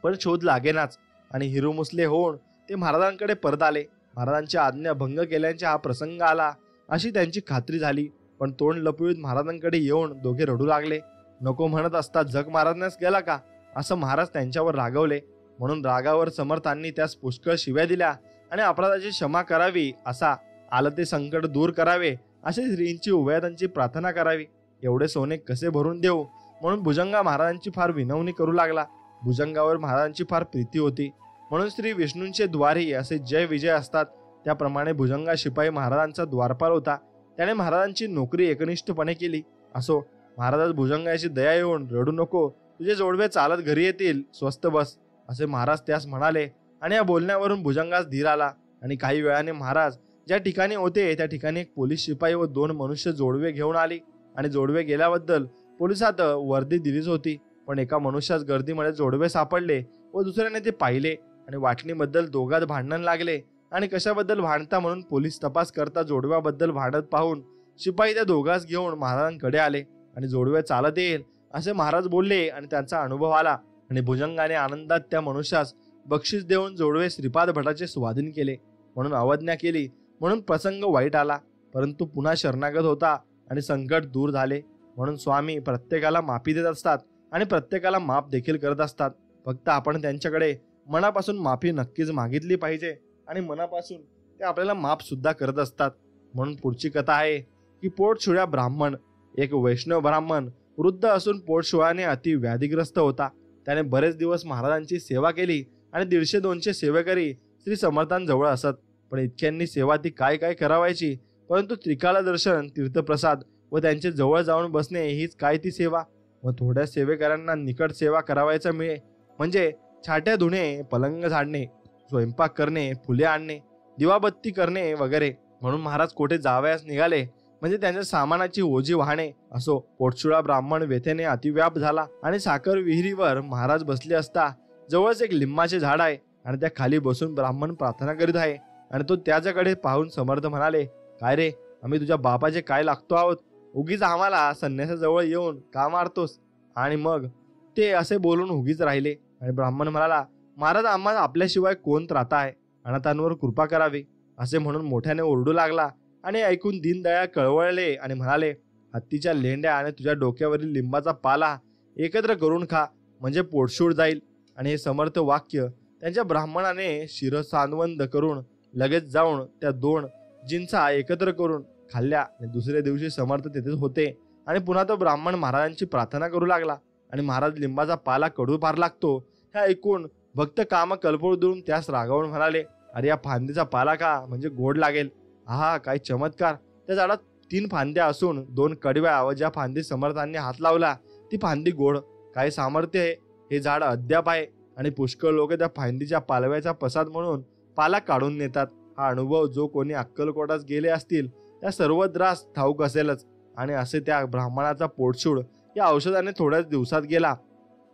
पण शोध लागेनाच आणि हिरोमुसले होऊन ते महाराजांकडे परत आले. महाराजांची आज्ञा भंग केल्याचा हा प्रसंग आला अशी त्यांची खात्री झाली, पण तोंड लपवीत महाराजांकडे येऊन दोघे रडू लागले. नको म्हणत असता जग मारण्यास गेला का असं महाराज त्यांच्यावर रागवले. म्हणून रागावर समर्थांनी त्यास पुष्कळ शिव्या दिल्या आणि अपराधाची क्षमा करावी, असा आलं ते संकट दूर करावे अशी श्रींची उभयतांची प्रार्थना करावी. एवढे सोने कसे भरून देऊ म्हणून भुजंगा महाराजांची फार विनवणी करू लागला. भुजंगावर महाराजांची फार प्रीती होती. म्हणून श्री विष्णूंचे द्वारी असे जय विजय असतात त्याप्रमाणे भुजंगा शिपाई महाराजांचा द्वारपाल होता. त्याने महाराजांची नोकरी एकनिष्ठपणे केली. असो, महाराज भुजंगाची दया येऊन रडू नको, तुझे जोडवे चालत घरी येतील, स्वस्थ बस असे महाराज त्यास म्हणाले. आणि या बोलण्यावरून भुजंगास धीर आला आणि काही वेळाने महाराज ज्या ठिकाणी होते त्या ठिकाणी एक पोलीस शिपाई व 2 मनुष्य जोडवे घेऊन आली आणि जोडवे गेल्याबद्दल पोलिसात वर्दी दिलीच होती. पण एका मनुष्यास गर्दीमध्ये जोडवे सापडले व दुसऱ्याने ते पाहिले आणि वाटणीबद्दल दोघात भांडण लागले आणि कशाबद्दल भांडता म्हणून पोलीस तपास करता जोडव्याबद्दल भांडत पाहून शिपाई त्या दोघांस घेऊन महाराजांकडे आले आणि जोडवे चालत येईल असे महाराज बोलले आणि त्यांचा अनुभव आला आणि भुजंगाने आनंदात त्या मनुष्यास बक्षीस देऊन जोडवे श्रीपाद भटाचे स्वाधीन केले. म्हणून अवज्ञा केली म्हणून प्रसंग वाईट आला, परंतु पुन्हा शरणागत होता आणि संकट दूर झाले. म्हणून स्वामी प्रत्येकाला माफी देत असतात आणि प्रत्येकाला माफ देखील करत असतात. फक्त आपण त्यांच्याकडे मनापासून माफी नक्कीच मागितली पाहिजे आणि मनापासून ते आपल्याला माफ सुद्धा करत असतात. म्हणून पुढची कथा आहे की पोटशुळ्या ब्राह्मण. एक वैष्णव ब्राह्मण वृद्ध असून पोटशुळ्याने अति व्याधीग्रस्त होता. त्याने बरेच दिवस महाराजांची सेवा केली आणि 150-200 सेवेकरी श्री समर्थांजवळ असत. पण इतक्यांनी सेवा ती काय काय करावायची, परंतु त्रिकाल दर्शन, तीर्थप्रसाद व त्यांचे जवळ जाऊन बसणे हीच काय ती सेवा. व थोड्या सेवेकरांना निकट सेवा करावायचा मिळे म्हणजे छाट्या धुणे, पलंग झाडणे, स्वयंपाक करणे, फुले आणणे, दिवाबत्ती करणे वगैरे. म्हणून महाराज कोठे जावयास निघाले म्हणजे त्यांच्या सामानाची ओझी वाहणे. असो, पोटशुळा ब्राह्मण व्यथेने अतिव्याप झाला आणि साखर विहिरीवर महाराज बसले असता जवळच एक लिंबाचे झाड आहे आणि त्या खाली बसून ब्राह्मण प्रार्थना करीत आहे आणि तो त्याच्याकडे पाहून समर्थ म्हणाले, काय रे, आम्ही तुझ्या बापाचे काय लागतो आहोत, उगीच आम्हाला संन्यासाजवळ येऊन का मारतोस. आणि मग ते असे बोलून उगीच राहिले. आणि ब्राह्मण म्हणाला, महाराज आम्हाला आपल्याशिवाय कोण त्राता आहे, अनाथांवर कृपा करावी असे म्हणून मोठ्याने ओरडू लागला. आणि ऐकून दीनदयाळ कळवळले आणि म्हणाले, हत्तीच्या लेंड्या आणि तुझ्या डोक्यावरील लिंबाचा पाला एकत्र करून खा म्हणजे पोटशूळ जाईल. आणि हे समर्थ वाक्य त्यांच्या ब्राह्मणाने शिरसानवंद करून लगेच जाऊन त्या 2 जिन्सा एकत्र करून खाल्ल्या आणि दुसऱ्या दिवशी समर्थ तेथेच होते आणि पुन्हा तो ब्राह्मण महाराजांची प्रार्थना करू लागला. आणि महाराज लिंबाचा पाला कडू फार लागतो हे ऐकून भक्त काम कल्पोळ देऊन त्यास रागावून म्हणाले, अरे या फांदीचा पाला का, म्हणजे गोड लागेल. आहा, काय चमत्कार. त्या झाडात 3 फांद्या असून 2 कडव्या व ज्या फांदी समर्थांनी हात लावला ती फांदी गोड. काय सामर्थ्य आहे. हे झाड अद्याप आहे आणि पुष्कळ लोक त्या फांदीच्या पालव्याचा प्रसाद म्हणून पाला काढून नेतात. हा अनुभव जो कोणी अक्कलकोटात गेले असतील त्या सर्वद्रास ठाऊक असेलच. आणि असे त्या ब्राह्मणाचा पोटशूळ या औषधाने थोड्याच दिवसात गेला.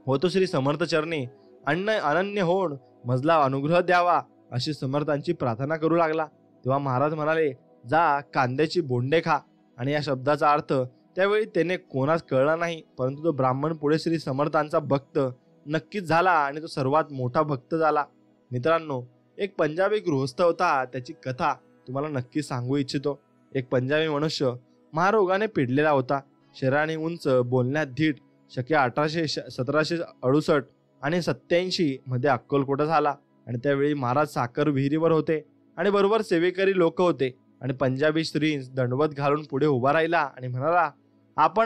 होतो श्री समर्थ चरणी अनन्य होऊन मजला अनुग्रह द्यावा अशी समर्थांची प्रार्थना करू लागला. तेव्हा महाराज म्हणाले, जा कांद्याची बोंडे खा. आणि या शब्दाचा अर्थ त्यावेळी त्याने कोणास कळला नाही, परंतु तो ब्राह्मण पुढे श्री समर्थांचा भक्त नक्कीच झाला आणि तो सर्वात मोठा भक्त झाला. मित्रांनो, एक पंजाबी गृहस्थ होता. त्याची कथा तुम्हाला नक्की सांगू इच्छितो. एक पंजाबी मनुष्य महारोगाने पिडलेला होता. शरीराने उंच, बोलण्यात धीट. शके 1768 आणि 87 मध्ये अक्कलकोटा झाला. आणि त्यावेळी महाराज साखर विहिरीवर होते आणि बरोबर सेवेकरी लोक होते. आणि पंजाबी स्त्री दंडवत घालून पुढे उभा राहिला आणि म्हणाला, आप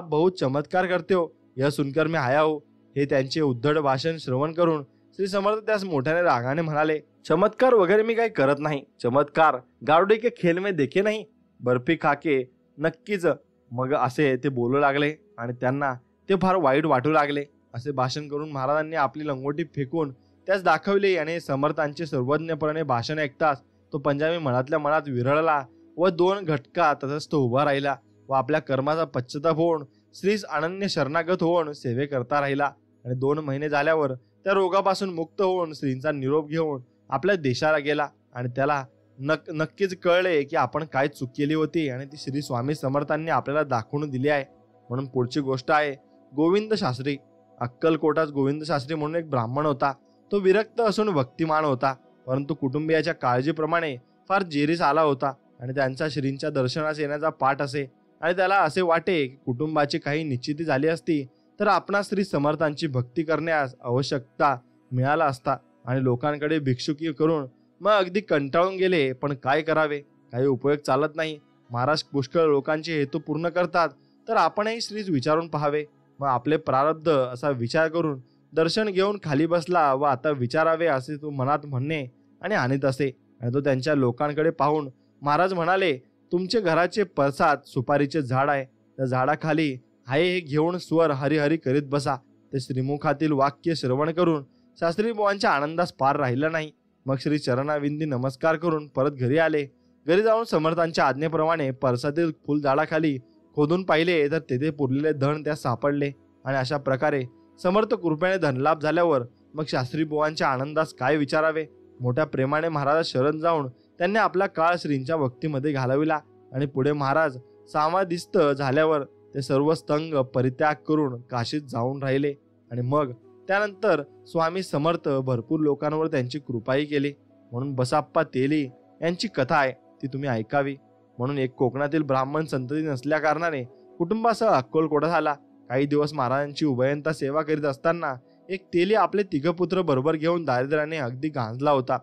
बहुत चमत्कार करते हो, यह सुनकर मैं आया हो. हे त्यांचे उद्धट भाषण श्रवण करून श्री समर्थ त्यास मोठ्याने रागाने म्हणाले, चमत्कार वगैरे मी काही करत नाही. चमत्कार गावडे के खेल में देखे नाही, बर्फी खाके नक्कीच. मग असे ते बोलू लागले आणि त्यांना ते फार वाईट वाटू लागले. असे भाषण करून महाराजांनी आपली लंगोटी फेकून त्यास दाखवले. आणि समर्थांचे सर्वज्ञपणे भाषण ऐकताच तो पंजाबी मनातल्या मनात विरळला व 2 घटका तसंच तो उभा राहिला व आपल्या कर्माचा पश्चाताप होऊन श्रीस अनन्य शरणागत होऊन सेवे करता राहिला. आणि 2 महिने झाल्यावर त्या रोगापासून मुक्त होऊन श्रींचा निरोप घेऊन आपल्या देशाला गेला. आणि त्याला नक्कीच कळले की आपण काय चूक केली होती आणि ती श्री स्वामी समर्थांनी आपल्याला दाखवून दिली आहे. म्हणून पुढची गोष्ट आहे गोविंद शास्त्री. अक्कलकोटात गोविंद शास्त्री म्हणून एक ब्राह्मण होता. तो विरक्त असून भक्तिमान होता, परंतु कुटुंबियाच्या काळजीप्रमाणे फार जेरीस आला होता. आणि त्यांचा श्रींच्या दर्शनास येण्याचा पाठ असे. आणि त्याला असे वाटे की कुटुंबाची काही निश्चिती झाली असती तर आपणास श्री समर्थांची भक्ती करण्यास आवश्यकता मिळाला असता. आणि लोकांकडे भिक्षुकी करून मग अगदी कंटाळून गेले. पण काय करावे, काही उपयोग चालत नाही. महाराज पुष्कळ लोकांचे हेतू पूर्ण करतात, तर आपणही श्रीच विचारून पाहावे. मग आपले प्रारब्ध असा विचार करून दर्शन घेऊन खाली बसला व आता विचारावे असे तो मनात म्हणणे आणि आणीत असे. आणि तो त्यांच्या लोकांकडे पाहून महाराज म्हणाले, तुमचे घराचे पडसाद सुपारीचे झाड आहे, त्या झाडाखाली हाय हे घेऊन स्वर हरिहरी करीत बसा. ते श्रीमुखातील वाक्य श्रवण करून शास्त्री बुवांच्या आनंदास पार राहिला नाही. मग श्री चरणाविंदी नमस्कार करून परत घरी आले. घरी जाऊन समर्थांच्या आज्ञेप्रमाणे परसातील फुल झाडाखाली खोदून पाहिले तर तेथे पुरलेले धन त्यास सापडले. आणि अशा प्रकारे समर्थ कृपेने धनलाभ झाल्यावर मग शास्त्री बुवांच्या आनंदास काय विचारावे. मोठ्या प्रेमाने महाराज शरण जाऊन त्यांनी आपला काळ श्रींच्या भक्तीमध्ये घालविला. आणि पुढे महाराज समाधिस्थ झाल्यावर ते सर्व स्तंग परित्याग करून काशीत जाऊन राहिले. आणि मग त्यानंतर स्वामी समर्थ भरपूर लोकांवर त्यांची कृपाही केली. म्हणून बसाप्पा तेली यांची कथा आहे, ती तुम्ही ऐकावी. म्हणून एक कोकणातील ब्राह्मण संतती नसल्या कारणाने कुटुंबासह अक्कलकोटा झाला. काही दिवस महाराजांची उभयंता सेवा करीत असताना एक तेली आपले 3 पुत्र बरोबर घेऊन दारिद्र्याने अगदी गांजला होता.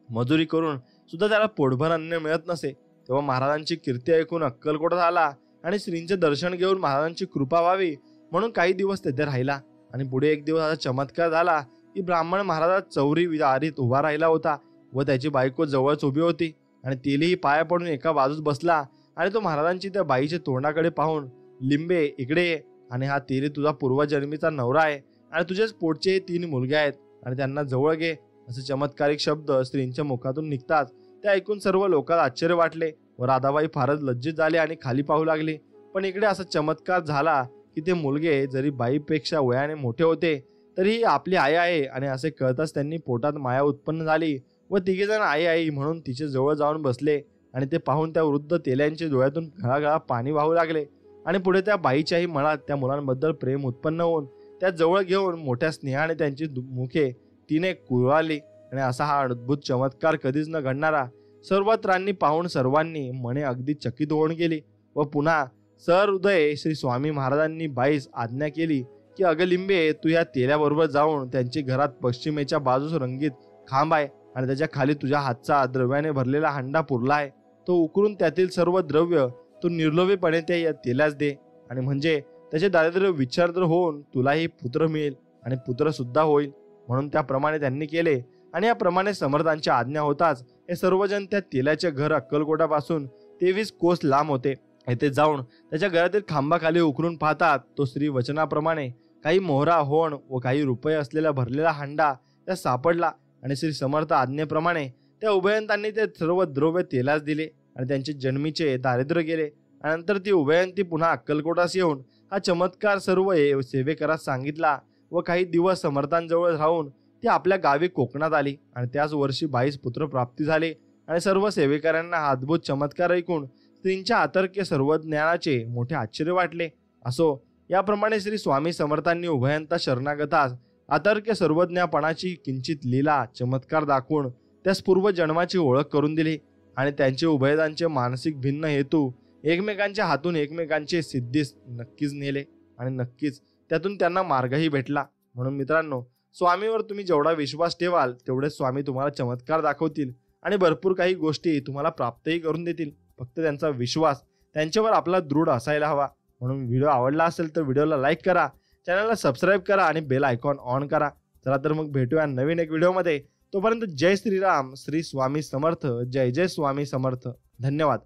मजुरी करून सुद्धा त्याला पोटभर अन्न मिळत नसे. तेव्हा महाराजांची कीर्ती ऐकून अक्कलकोटा झाला आणि श्रींचे दर्शन घेऊन महाराजांची कृपा व्हावी म्हणून काही दिवस तेथे राहिला. आणि पुढे एक दिवस असा चमत्कार झाला की ब्राह्मण महाराज चौरी विहारीत उभा राहिला होता व त्याची बायको जवळच उभी होती. आणि तेलीही पाया पडून एका बाजूस बसला. आणि तो महाराजांची त्या बाईच्या तोंडाकडे पाहून, लिंबे इकडे ये, आणि हा तेली तुझा पूर्वजन्मीचा नवरा आहे आणि तुझेच पोटचे 3 मुलगे आहेत आणि त्यांना जवळ घे. असे चमत्कारिक शब्द स्त्रींच्या मुखातून निघतात. ते ऐकून सर्व लोकांना आश्चर्य वाटले व राधाबाई फारच लज्जित झाली आणि खाली पाहू लागली. पण इकडे असा चमत्कार झाला की ते मुलगे जरी बाईपेक्षा वयाने मोठे होते तरी आपली आई आहे. आणि असे कळताच त्यांनी पोटात माया उत्पन्न झाली व 3 जण आई आई म्हणून तिचे जवळ जाऊन बसले. आणि ते पाहून त्या वृद्ध तेल्यांच्या डोळ्यातून घळाघळा पाणी वाहू लागले. आणि पुढे त्या बाईच्याही मनात त्या मुलांबद्दल प्रेम उत्पन्न होऊन त्या जवळ घेऊन मोठ्या स्नेहाने त्यांची मुखे तिने कुळवाली. आणि असा हा अद्भुत चमत्कार कधीच न घडणारा सर्वत्रांनी पाहून सर्वांनी मने अगदी चकित होऊन गेली. व पुन्हा सहृदय श्री स्वामी महाराजांनी बाईस आज्ञा केली की अगलिंबे, तू या तेल्याबरोबर जाऊन त्यांची घरात पश्चिमेच्या बाजूस रंगीत खांब आहे आणि त्याच्या खाली तुझ्या हातचा द्रव्याने भरलेला हंडा पुरला आहे. तो उकरून त्यातील सर्व द्रव्य तू निर्लोभीपणे त्या तेल्यास दे. आणि म्हणजे त्याचे दारिद्र्य विचार होऊन तुलाही पुत्र मिळेल आणि पुत्र सुद्धा होईल. म्हणून त्याप्रमाणे त्यांनी केले आणि याप्रमाणे समर्थांची आज्ञा होताच हे सर्वजण त्या तेलाचे घर अक्कलकोटापासून 23 कोस लांब होते. येथे जाऊन त्याच्या घरातील खांबाखाली उकरून पाहतात तो श्री वचनाप्रमाणे काही मोहरा होण व काही रुपये असलेला भरलेला हांडा त्या सापडला आणि श्री समर्थ आज्ञेप्रमाणे त्या उभयंतांनी ते सर्व द्रव्य तेलास दिले आणि त्यांचे जन्मीचे दारिद्र्य गेले. नंतर ती उभयंती पुन्हा अक्कलकोटास येऊन हा चमत्कार सर्व सेवेकरास सांगितला व काही दिवस समर्थांजवळ राहून ती आपल्या गावी कोकणात आली आणि त्याच वर्षी 22 पुत्र प्राप्ती झाले. आणि सर्व सेवेकरांना हा अद्भुत चमत्कार ऐकून स्त्रींच्या अतर्क्य सर्वज्ञानाचे मोठे आश्चर्य वाटले. असो, याप्रमाणे श्री स्वामी समर्थांनी उभयंता शरणागतास अतर्क्य सर्वज्ञापणाची किंचित लीला चमत्कार दाखवून त्यास पूर्व जन्माची ओळख करून दिली आणि त्यांचे उभयतांचे मानसिक भिन्न हेतू एकमेकांच्या हातून एकमेकांचे सिद्धीस नक्कीच नेले आणि नक्कीच त्यातून त्यांना मार्गही भेटला. म्हणून मित्रांनो, स्वामीवर तुम्ही जेवढा विश्वास ठेवाल तेवढे स्वामी तुम्हाला चमत्कार दाखवतील आणि भरपूर काही गोष्टी तुम्हाला प्राप्तही करून देतील. फक्त त्यांचा विश्वास त्यांच्यावर आपला दृढ असायला हवा. म्हणून व्हिडिओ आवडला असेल तर व्हिडिओला लाईक करा, चॅनलला सबस्क्राईब करा आणि बेल आयकॉन ऑन करा. चला तर मग भेटूया नवीन एक व्हिडिओमध्ये. तोपर्यंत जय श्रीराम, श्री स्वामी समर्थ. जय जय स्वामी समर्थ. धन्यवाद.